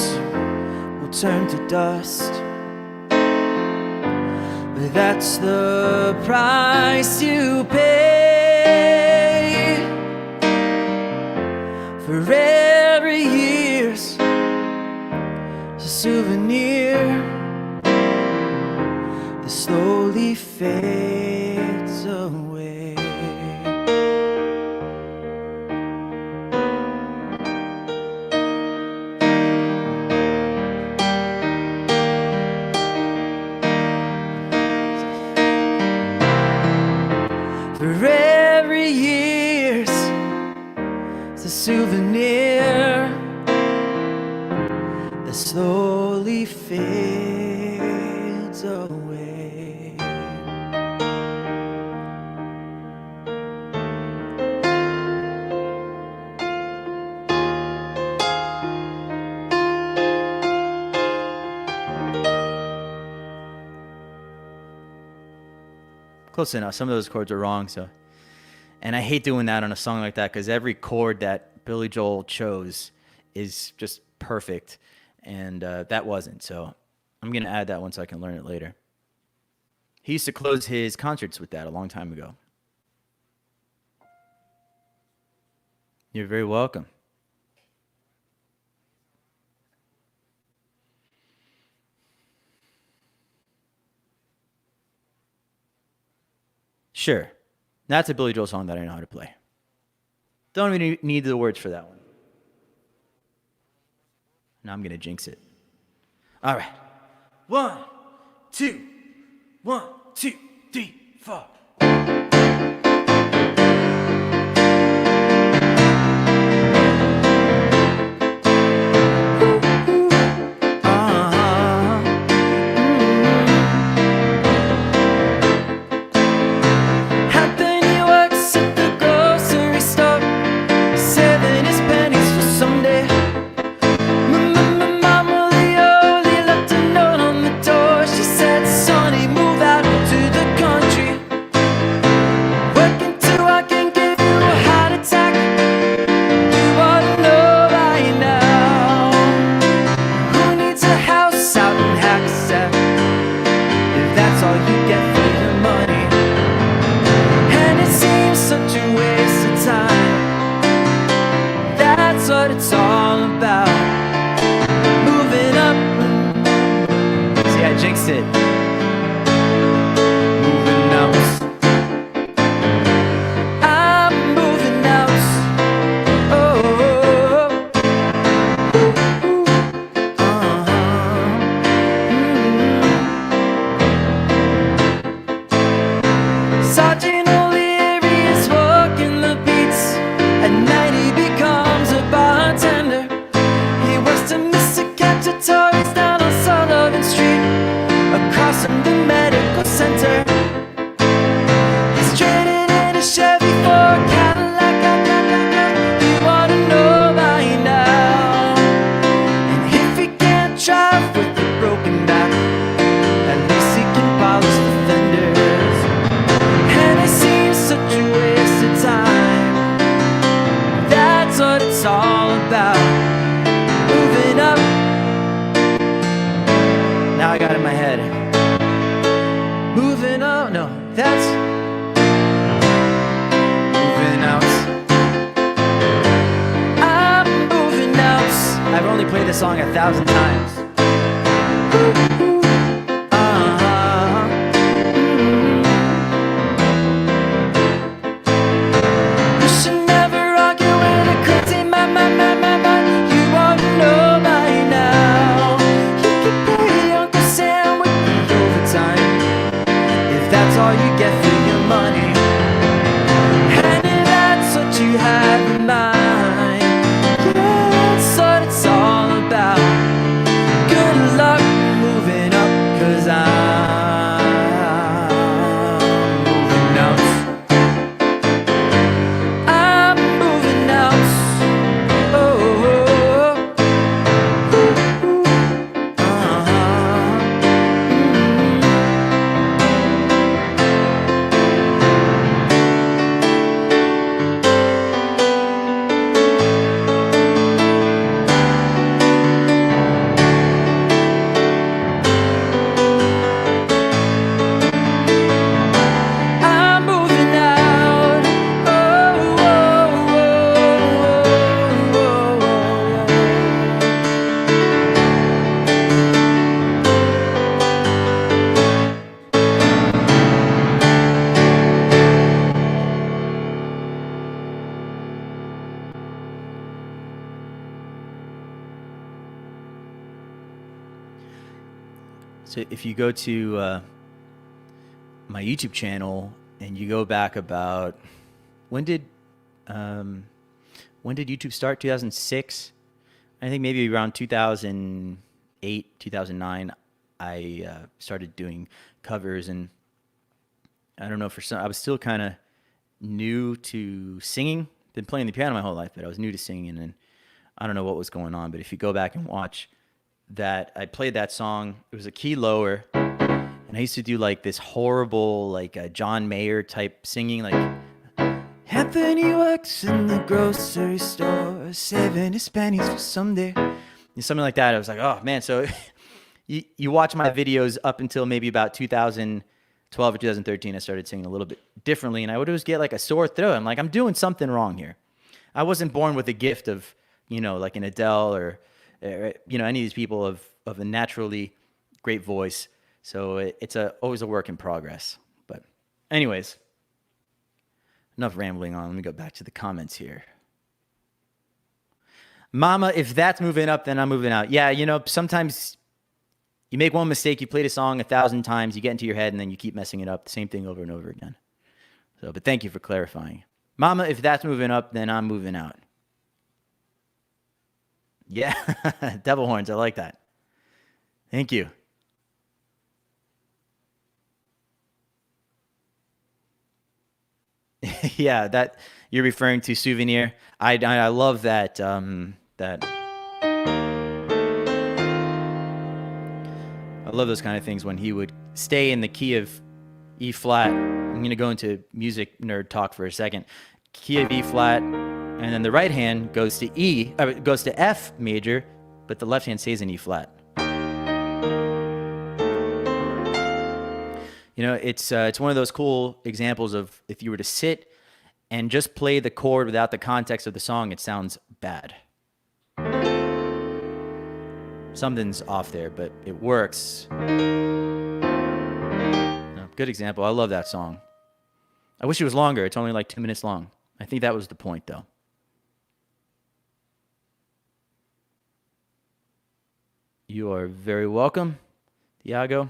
will turn to dust. But that's the price you pay for every year's a souvenir that slowly fades away. For every year's a souvenir that slowly fades away. Close enough. Some of those chords are wrong, so. And I hate doing that on a song like that because every chord that Billy Joel chose is just perfect, and that wasn't. So I'm gonna add that one so I can learn it later. He used to close his concerts with that a long time ago. You're very welcome. Sure. That's a Billy Joel song that I know how to play. Don't even need the words for that one. Now I'm going to jinx it. All right. 1, 2, 1, 2, 3, 4. probably played this song 1,000 times. You should never argue with a crazy man. You ought to know by now. You can pay Uncle Sam with the overtime if that's all you get for your money. And if that's what you have in mind, yeah, that's what it's all about. Good luck moving up, 'cause I'm moving out. I'm moving out. Oh, I'm moving out. So if you go to my YouTube channel and you go back about when did YouTube start? 2006. I think maybe around 2008, 2009. I started doing covers, and I don't know, for some I was still kind of new to singing. Been playing the piano my whole life, but I was new to singing, and I don't know what was going on. But if you go back and watch that, I played that song. It was a key lower, and I used to do like this horrible, like John Mayer type singing, like Anthony works in the grocery store, saving his pennies for someday. something like that. I was like, oh man. So you watch my videos up until maybe about 2012 or 2013. I started singing a little bit differently, and I would always get like a sore throat. I'm like, I'm doing something wrong here. I wasn't born with a gift of, like an Adele or any of these people of a naturally great voice. So it's always a work in progress. But anyways, enough rambling on. Let me go back to the comments here. Mama, if that's moving up, then I'm moving out. Yeah, sometimes you make one mistake, you played a song 1,000 times, you get into your head, and then you keep messing it up. The same thing over and over again. But thank you for clarifying. Mama, if that's moving up, then I'm moving out. Yeah, devil horns. I like that. Thank you. Yeah, that you're referring to Souvenir. I love that. That I love those kind of things when he would stay in the key of E flat. I'm going to go into music nerd talk for a second. Key of E flat, and then the right hand goes to goes to F major, but the left hand stays in E flat. It's one of those cool examples of if you were to sit and just play the chord without the context of the song, it sounds bad. Something's off there, but it works. No, good example. I love that song. I wish it was longer. It's only like 2 minutes long. I think that was the point, though. You are very welcome, Iago.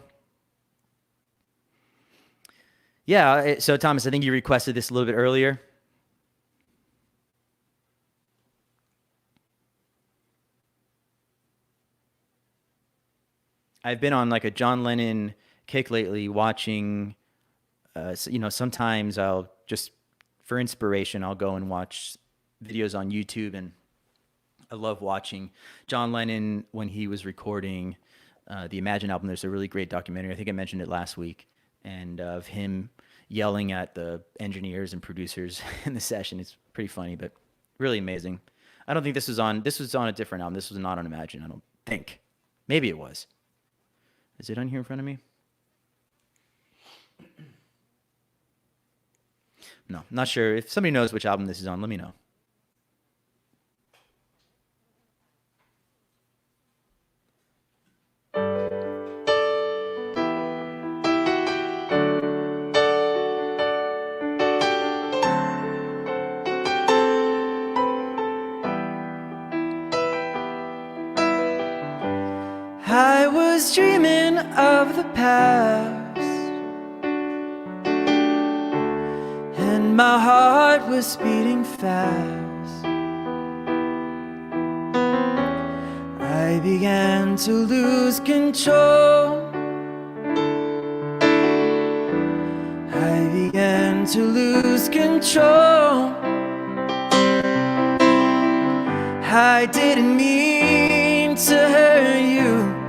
Yeah, so Thomas, I think you requested this a little bit earlier. I've been on like a John Lennon kick lately, watching, sometimes I'll just, for inspiration, I'll go and watch videos on YouTube, and I love watching John Lennon when he was recording the Imagine album. There's a really great documentary, I think I mentioned it last week, and of him yelling at the engineers and producers in the session. It's pretty funny, but really amazing. I don't think this was on a different album. This was not on Imagine, I don't think. Maybe it was. Is it on here in front of me? No, not sure. If somebody knows which album this is on, let me know. dreaming of the past, and my heart was beating fast. I began to lose control. I began to lose control. I didn't mean to hurt you.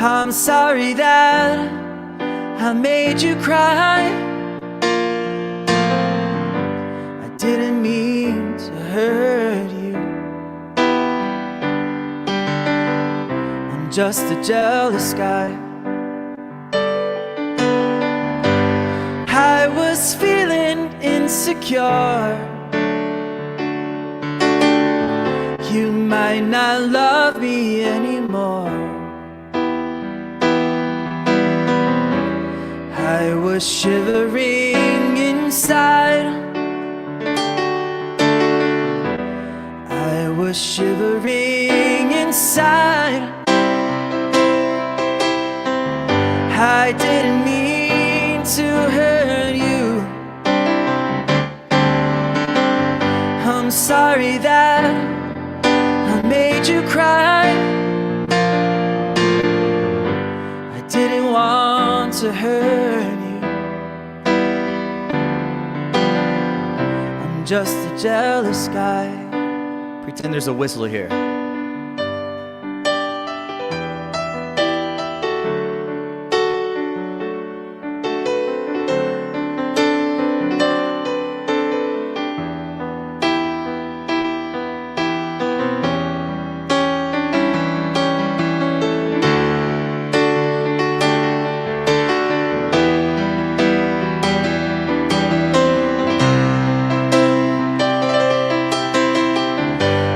I'm sorry that I made you cry. I didn't mean to hurt you. I'm just a jealous guy. I was feeling insecure. You might not love me anymore. I was shivering inside. I was shivering inside. I didn't mean to hurt you. I'm sorry that I made you cry. I didn't want to hurt you. I'm just a jealous guy. Pretend there's a whistle here.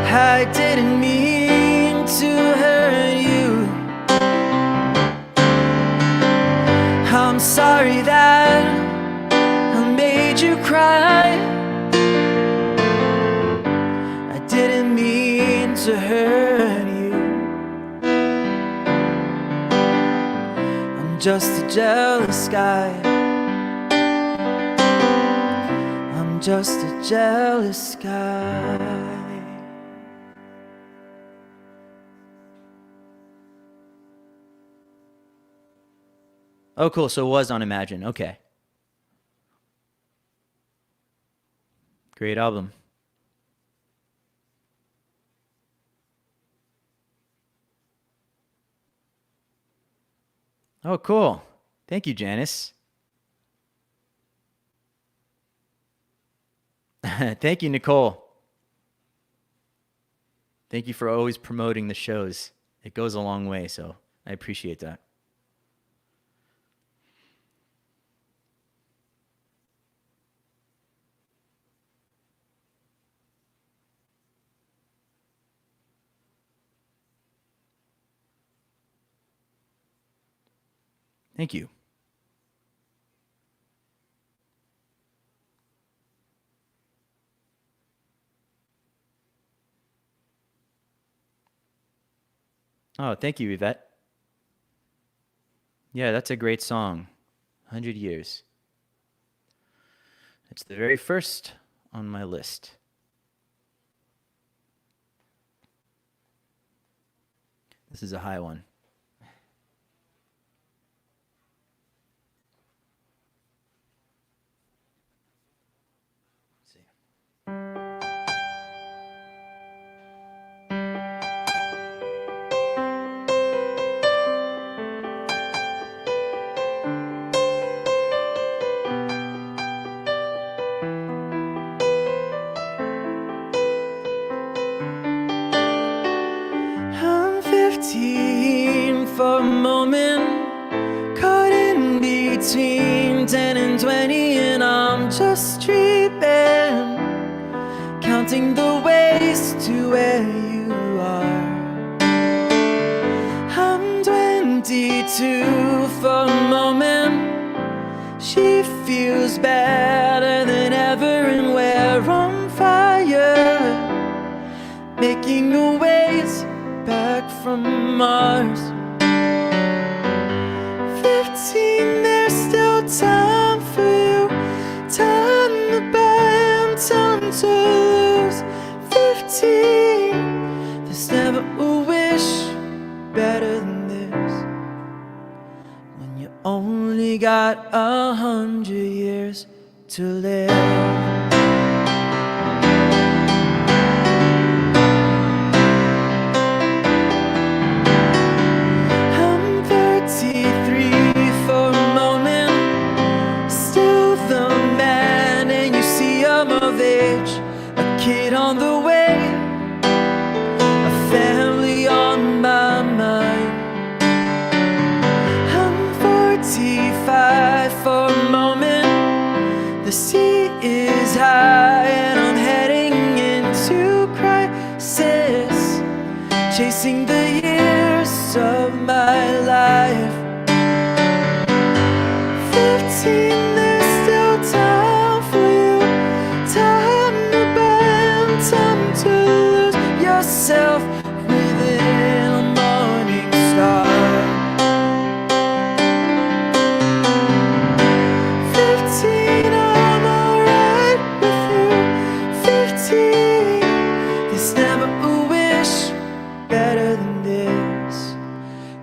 I didn't mean to hurt you. I'm sorry that I made you cry. I didn't mean to hurt you. I'm just a jealous guy. I'm just a jealous guy. Oh, cool. So it was on Imagine. Okay. Great album. Oh, cool. Thank you, Janice. Thank you, Nicole. Thank you for always promoting the shows. It goes a long way, so I appreciate that. Thank you. Oh, thank you, Yvette. Yeah, that's a great song. 100 Years. It's the very first on my list. This is a high one. I'm 15 for a moment, caught in between 10 and 20, and I'm just dreaming, counting the ways to where you are. I'm 22 for a moment, she feels better than ever, and we're on fire, making a ways back from Mars. 15, there's still time for you. Time to bend, time to lose. 15, there's never a wish better than this. When you only got 100 years to live. Kid on the way, a family on my mind. I'm 45 for a moment. The sea is high and I'm heading into crisis, chasing the years of my life. 15, there's still time for you. Time to lose yourself within a morning star. 15, I'm alright with you. 15, there's never a wish better than this.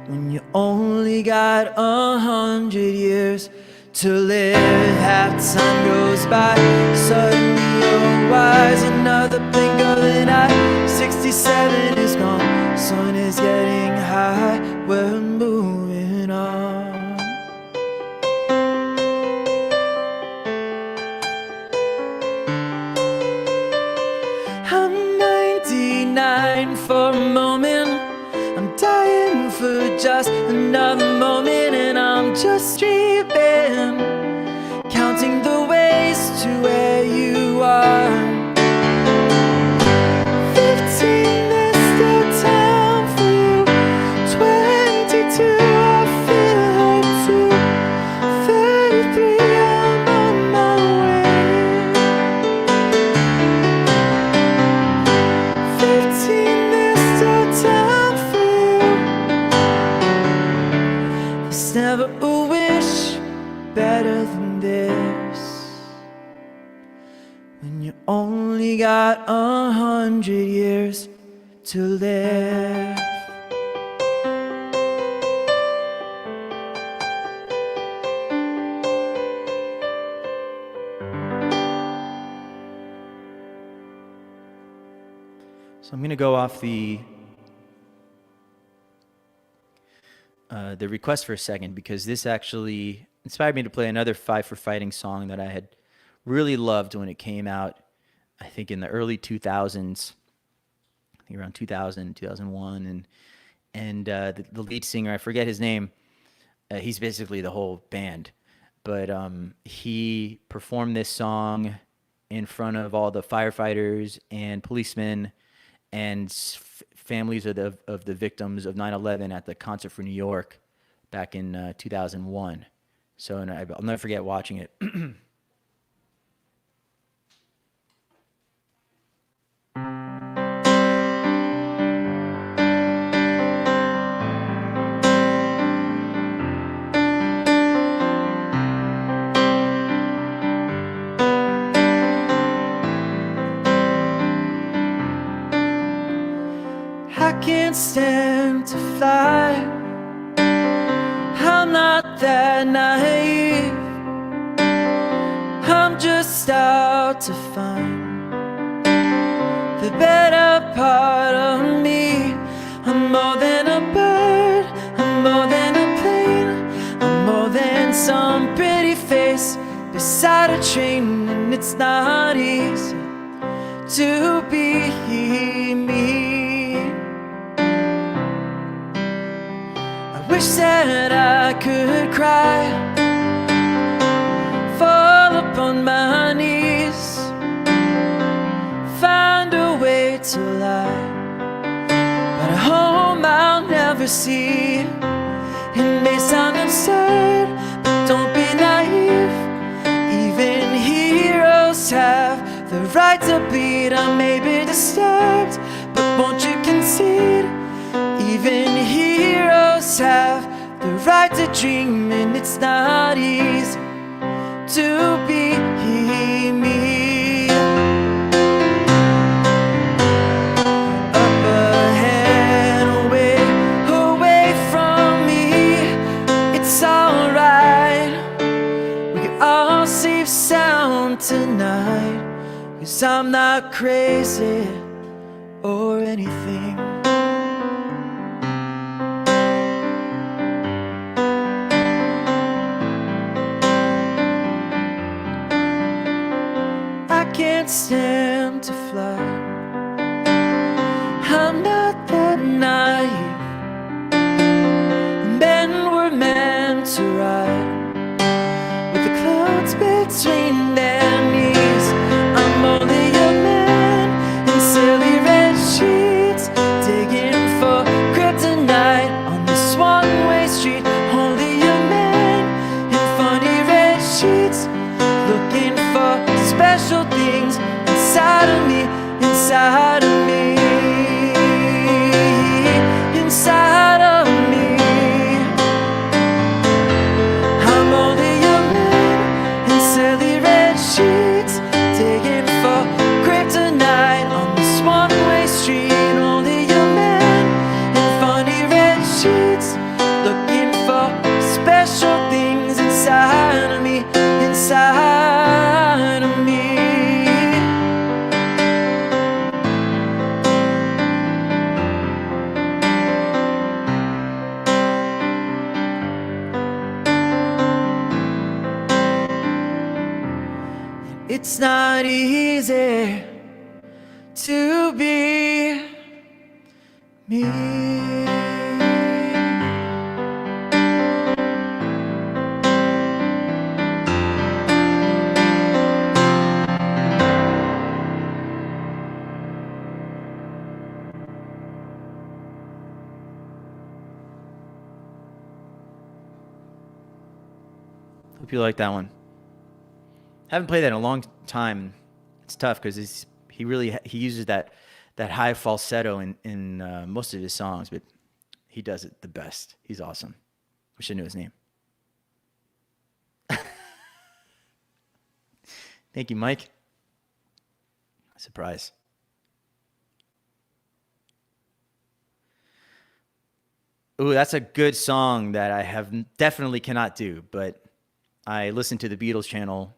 When you only got 100 years to live, half time goes by, suddenly you're wise. Another blink of an eye, 67 is gone, sun is getting high, we're moving on. I'm 99 for a moment, I'm dying for just another moment, and I'm just dreaming, counting the ways to where you are. 15, there's still time for you. 22, I feel hurt too. 33, I'm on my way. 15, there's still time for you. There's never a wish better than this. When you only got 100 years to live. So I'm going to go off the request for a second, because this actually inspired me to play another Five for Fighting song that I had really loved when it came out, I think in the early 2000s, I think around 2000, 2001, and the lead singer, I forget his name, he's basically the whole band, but he performed this song in front of all the firefighters and policemen and families of the victims of 9/11 at the concert for New York back in 2001. So, and I'll never forget watching it. I can't stand to fly, I'm not that naive, I'm just out to find the better part of me. I'm more than a bird, I'm more than a plane, I'm more than some pretty face beside a train, and it's not easy to be me. Wish that I could cry, fall upon my knees, find a way to lie, but at home I'll never see. It may sound absurd, but don't be naive. Even heroes have the right to bleed. I may be disturbed, but won't you concede? Even and heroes have the right to dream, and it's not easy to be me. Up ahead, away from me, it's alright. We can all safe sound tonight, 'cause I'm not crazy or anything. I can't stand to fly, I'm not that naive. Men were meant to ride with the clouds between their knees. I'm only a man in silly red sheets, digging for kryptonite on this one-way street. Only a man in funny red sheets, looking for special things inside of me, inside of me, inside of me. I'm only a man in silly red sheets, digging for kryptonite on this one-way street. Only a man in funny red sheets, looking for special things inside of me, inside of me. It's not easy to be me. Hope you like that one. Haven't played that in a long time. It's tough because he uses that high falsetto in most of his songs, but he does it the best. He's awesome. Wish I knew his name. Thank you, Mike. Surprise. Ooh, that's a good song that I definitely cannot do, but I listen to the Beatles channel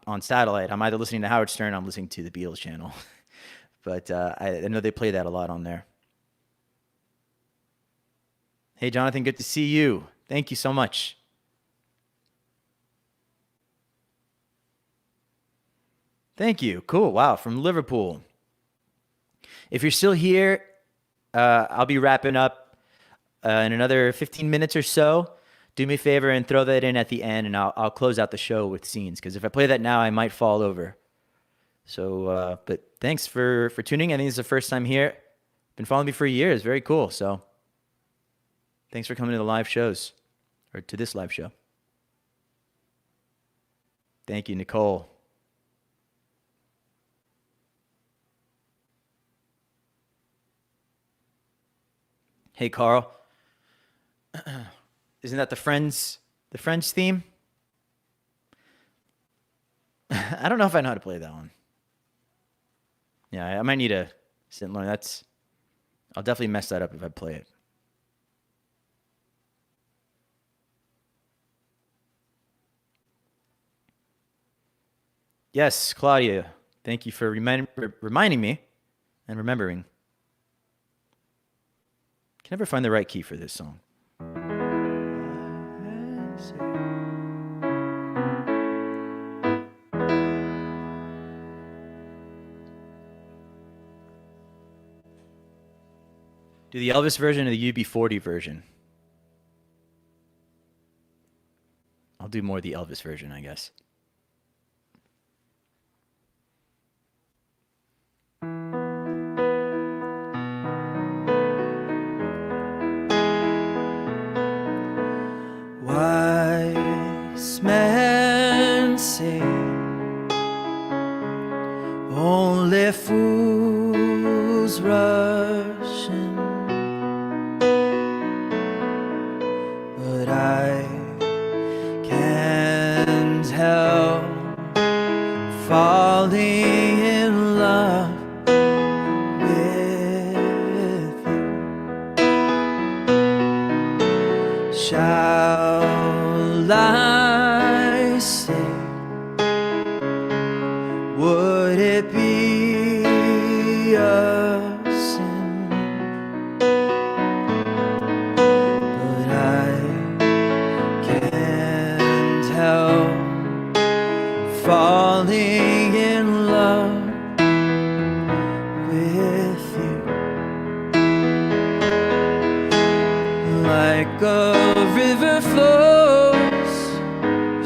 on satellite. I'm either listening to Howard Stern or I'm listening to the Beatles channel. But I know they play that a lot on there. Hey, Jonathan, good to see you. Thank you so much. Thank you. Cool. Wow, from Liverpool. If you're still here, I'll be wrapping up in another 15 minutes or so. Do me a favor and throw that in at the end, and I'll close out the show with scenes, because if I play that now, I might fall over. So, but thanks for tuning. I think it's the first time here. Been following me for years. Very cool. So, thanks for coming to the live shows, or to this live show. Thank you, Nicole. Hey, Carl. Isn't that the Friends theme? I don't know if I know how to play that one. Yeah, I might need to sit and learn. I'll definitely mess that up if I play it. Yes, Claudia. Thank you for reminding me and remembering. Can never find the right key for this song. Do the Elvis version or the UB40 version? I'll do more the Elvis version, I guess. Wise men say only fools rush in, I can't help falling in love with you. Shall I stay? Would it be a sin? But I can't help falling in love with you. Like a river flows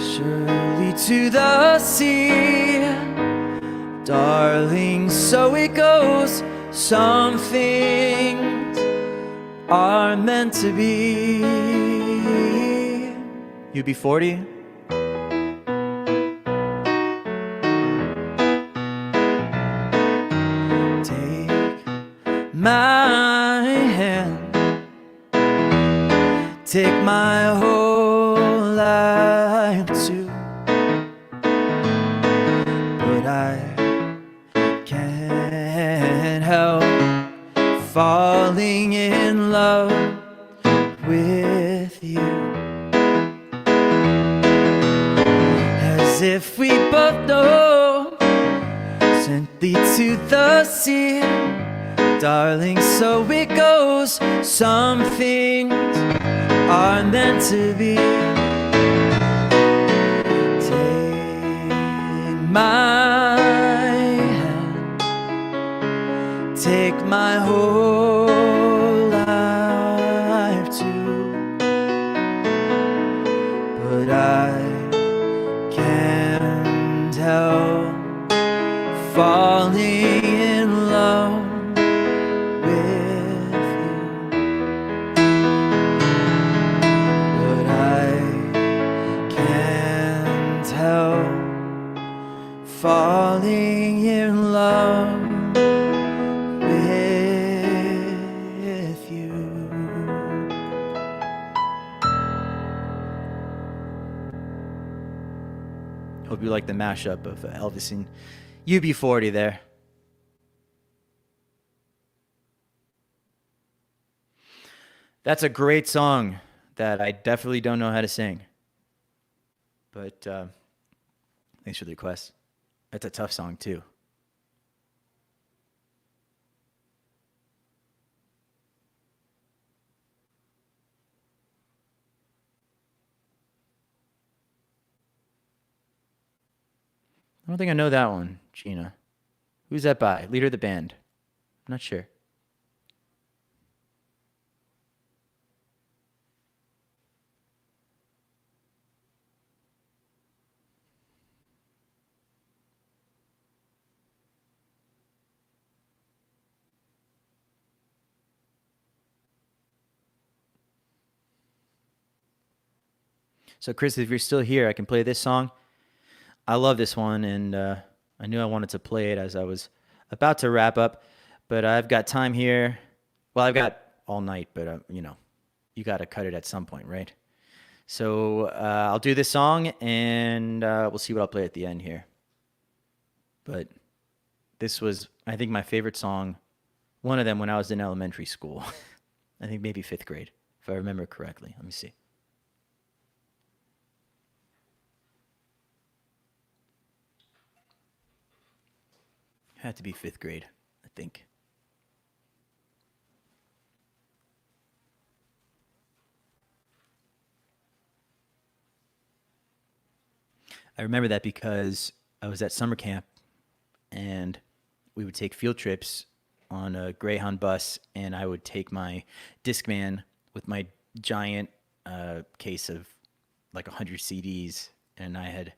surely to the sea, darling, so it goes. Some things are meant to be. UB40. Take my hand, take my whole life too. But I can't help falling in love with you. As if we both know, sent thee to the sea, darling, so it goes. Some things are meant to be. Take my hand, take my whole life too. But I can't help falling in love with you. But I can't help falling in love with you. Hope you like the mashup of Elvis and UB40 there. That's a great song that I definitely don't know how to sing. But thanks for the request. It's a tough song too. I don't think I know that one, Gina. Who's that by? Leader of the band. I'm not sure. So, Chris, if you're still here, I can play this song. I love this one, and I knew I wanted to play it as I was about to wrap up, but I've got time here. Well, I've got all night, but, you know, you got to cut it at some point, right? So I'll do this song, and we'll see what I'll play at the end here. But this was, I think, my favorite song, one of them when I was in elementary school. I think maybe 5th grade, if I remember correctly. Let me see. Had to be 5th grade, I think. I remember that because I was at summer camp and we would take field trips on a Greyhound bus, and I would take my Discman with my giant case of like 100 CDs, and I had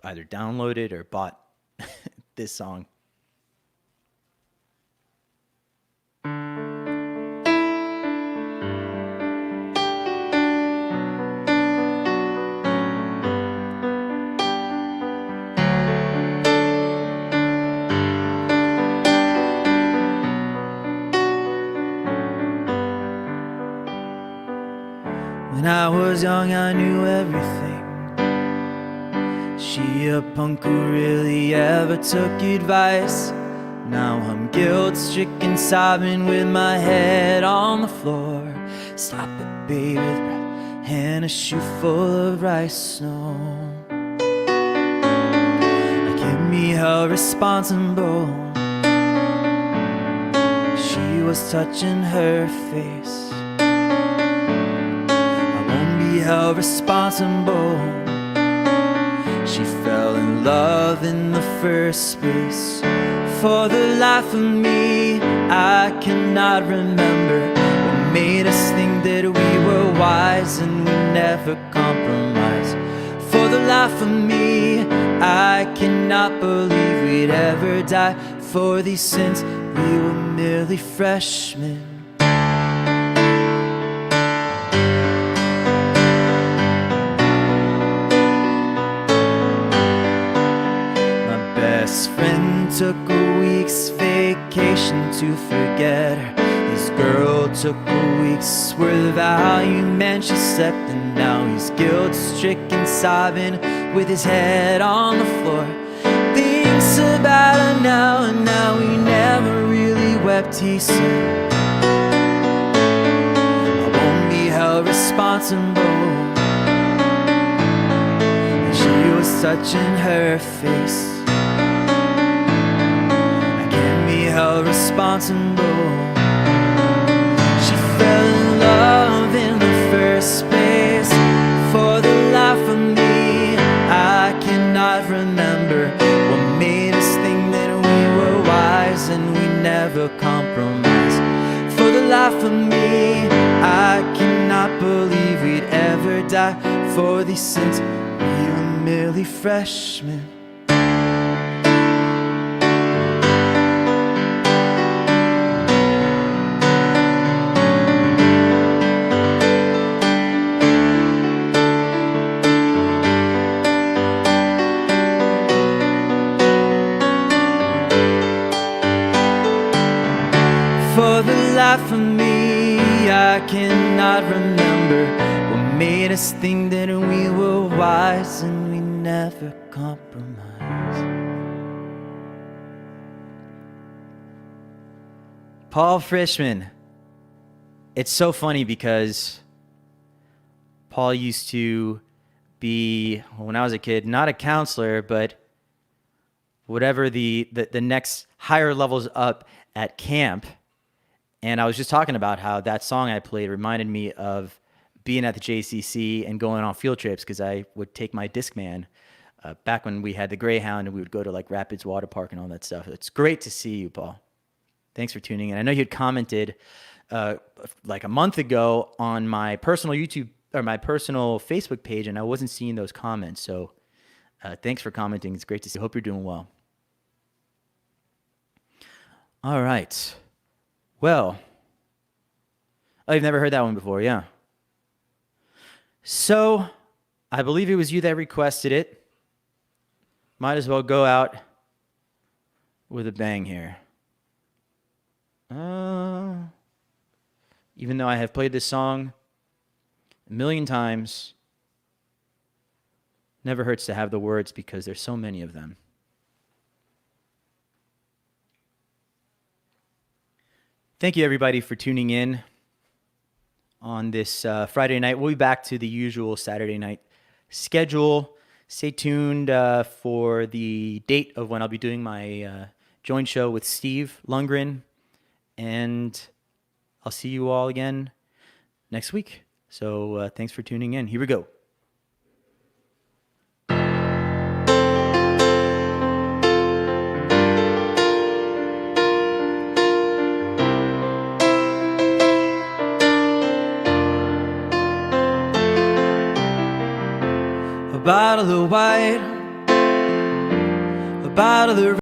either downloaded or bought this song. When I was young I knew everything. She a punk who really ever took advice. Now I'm guilt-stricken, sobbing with my head on the floor. Stop it, baby, with breath and a shoe full of rice snow. I can't be held responsible. She was touching her face. I won't be held responsible. She fell in love in the first place. For the life of me, I cannot remember what made us think that we were wise and we never compromised. For the life of me, I cannot believe we'd ever die for these sins. We were merely freshmen. Best friend took a week's vacation to forget her. His girl took a week's worth of argument. She slept and now he's guilt-stricken, sobbing with his head on the floor. Thinks about her now and now he never really wept, he said. I won't be held responsible. And she was touching her face. Held responsible. She fell in love in the first place. For the life of me, I cannot remember what made us think that we were wise and we never compromised. For the life of me, I cannot believe we'd ever die for these sins. We were merely freshmen. For the life of me, I cannot remember what made us think that we were wise and we never compromised. Paul Freshman. It's so funny because Paul used to be, when I was a kid, not a counselor, but whatever the next higher levels up at camp. And I was just talking about how that song I played reminded me of being at the JCC and going on field trips, because I would take my Discman back when we had the Greyhound and we would go to like Rapids Water Park and all that stuff. It's great to see you, Paul. Thanks for tuning in. I know you had commented like a month ago on my personal YouTube or my personal Facebook page, and I wasn't seeing those comments. So thanks for commenting. It's great to see. Hope you're doing well. All right. Well, oh, you've never heard that one before, yeah. So, I believe it was you that requested it. Might as well go out with a bang here. Even though I have played this song a million times, never hurts to have the words because there's so many of them. Thank you, everybody, for tuning in on this Friday night. We'll be back to the usual Saturday night schedule. Stay tuned for the date of when I'll be doing my joint show with Steve Lundgren. And I'll see you all again next week. So thanks for tuning in. Here we go. A bottle of white, a bottle of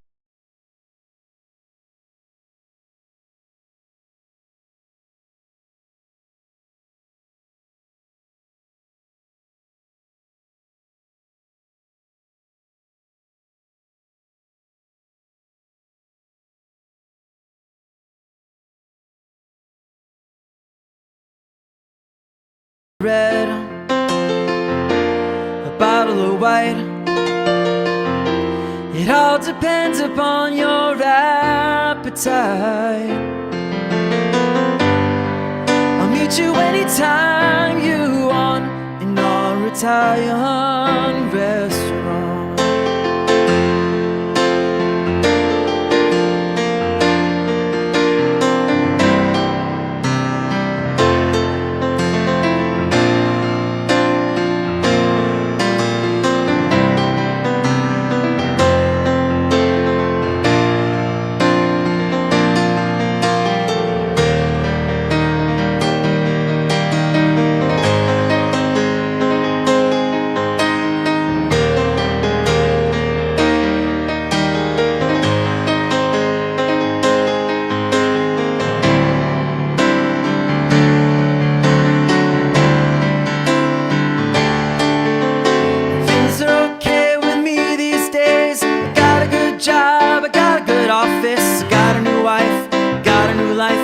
red, a bottle of white. It all depends upon your appetite. I'll meet you anytime you want in our Italian restaurant.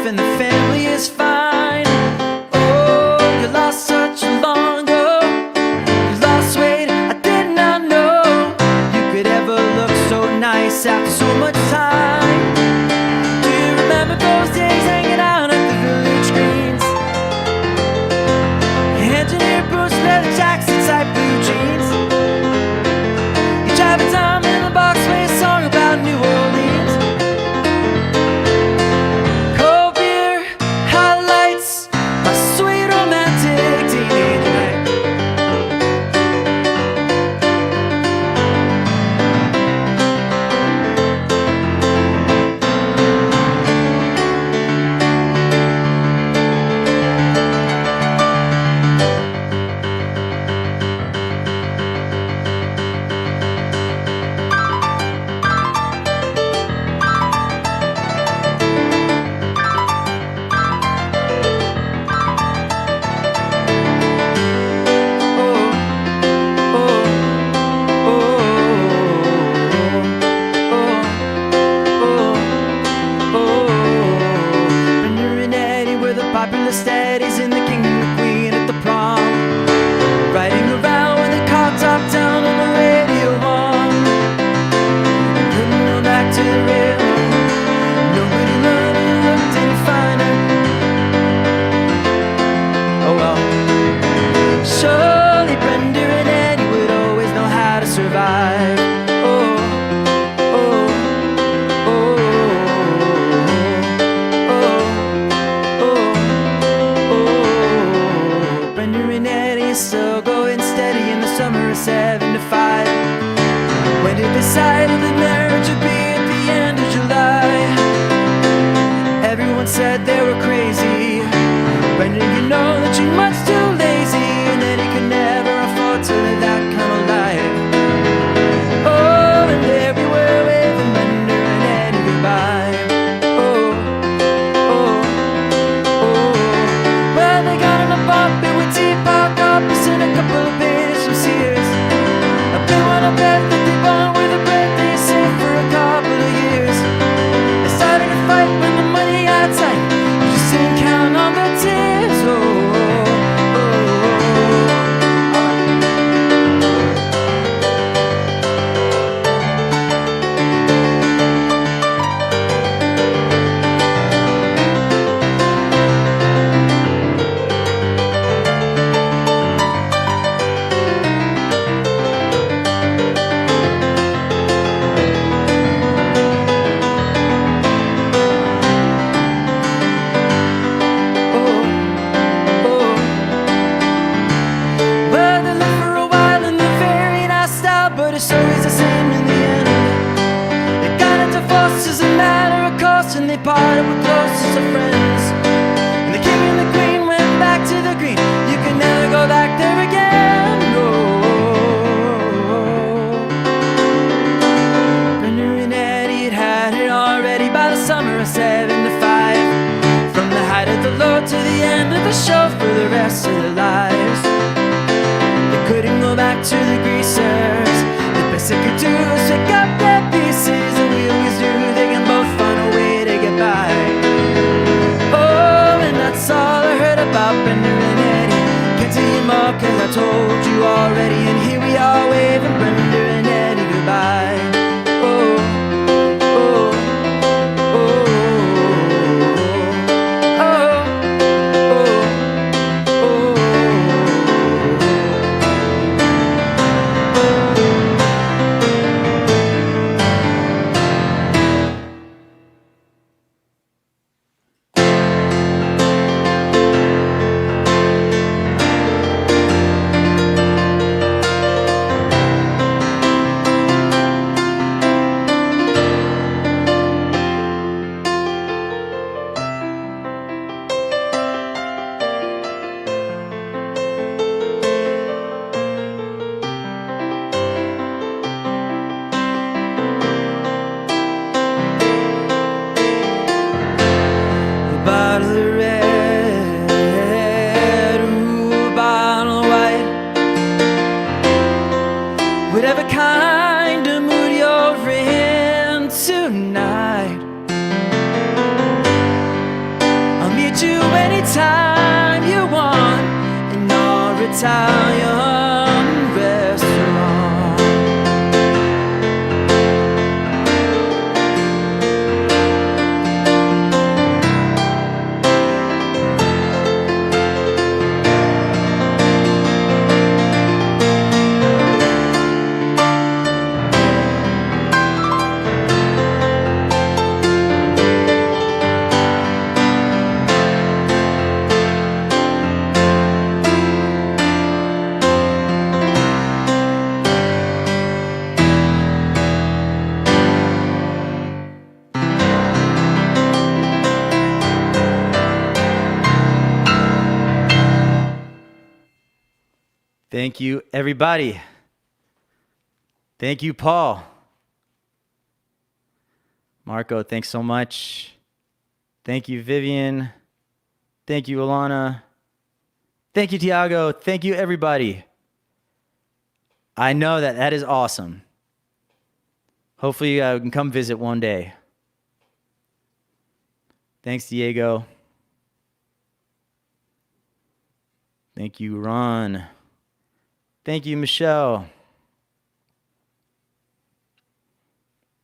And the family is fine. Oh, you lost such a long ago. You lost weight, I did not know you could ever look so nice after so much time. Do you remember those days hanging out at the village greens? Engineer boots, leather jackets, tight blue jeans. You drive a time in the box, play a song about New Orleans. Decided that marriage would be at the end of July. Everyone said they were crazy. Brendan, you know that you're much too lazy, and that he could never afford to live that kind of life. Oh, and there we were waving Brendan and Eddie goodbye. Oh, oh, oh. Well, they got in a bumpy with teapot coppers and a couple of beers from Sears. A big one of bet that they bought with a bread they saved for a couple of years. They started a fight when the money got tight. You just didn't count on the tears. Oh, oh, and they parted with closest of friends. And the king and the queen went back to the green. You can never go back there again. No. Brendan and Eddie had it already by the summer of '75. From the height of the low to the end of the show for the rest of their lives. They couldn't go back to the greasers. The best they could do was pick up their pieces, and we always knew they can both find a way to get by. Oh, and that's all I heard about Brendan and Eddie. Can't tell you them up, cause I told you already. And here we are waving Brenda and Eddie goodbye. Oh, oh, oh, oh, oh, oh. Bottle of red, ooh, a bottle of white. Whatever kind of mood you're in tonight, I'll meet you anytime you want in our Italian restaurant. Thank you, everybody. Thank you, Paul. Marco, thanks so much. Thank you, Vivian. Thank you, Alana. Thank you, Tiago. Thank you, everybody. I know that is awesome. Hopefully, we can come visit one day. Thanks, Diego. Thank you, Ron. Thank you, Michelle.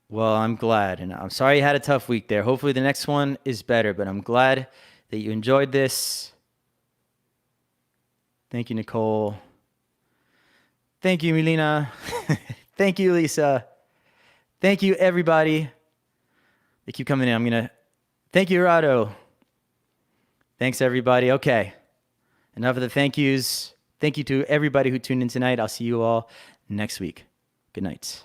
Well, I'm glad, and I'm sorry you had a tough week there. Hopefully the next one is better, but I'm glad that you enjoyed this. Thank you, Nicole. Thank you, Melina. Thank you, Lisa. Thank you, everybody. They keep coming in. Thank you, Rado. Thanks, everybody. Okay, enough of the thank yous. Thank you to everybody who tuned in tonight. I'll see you all next week. Good night.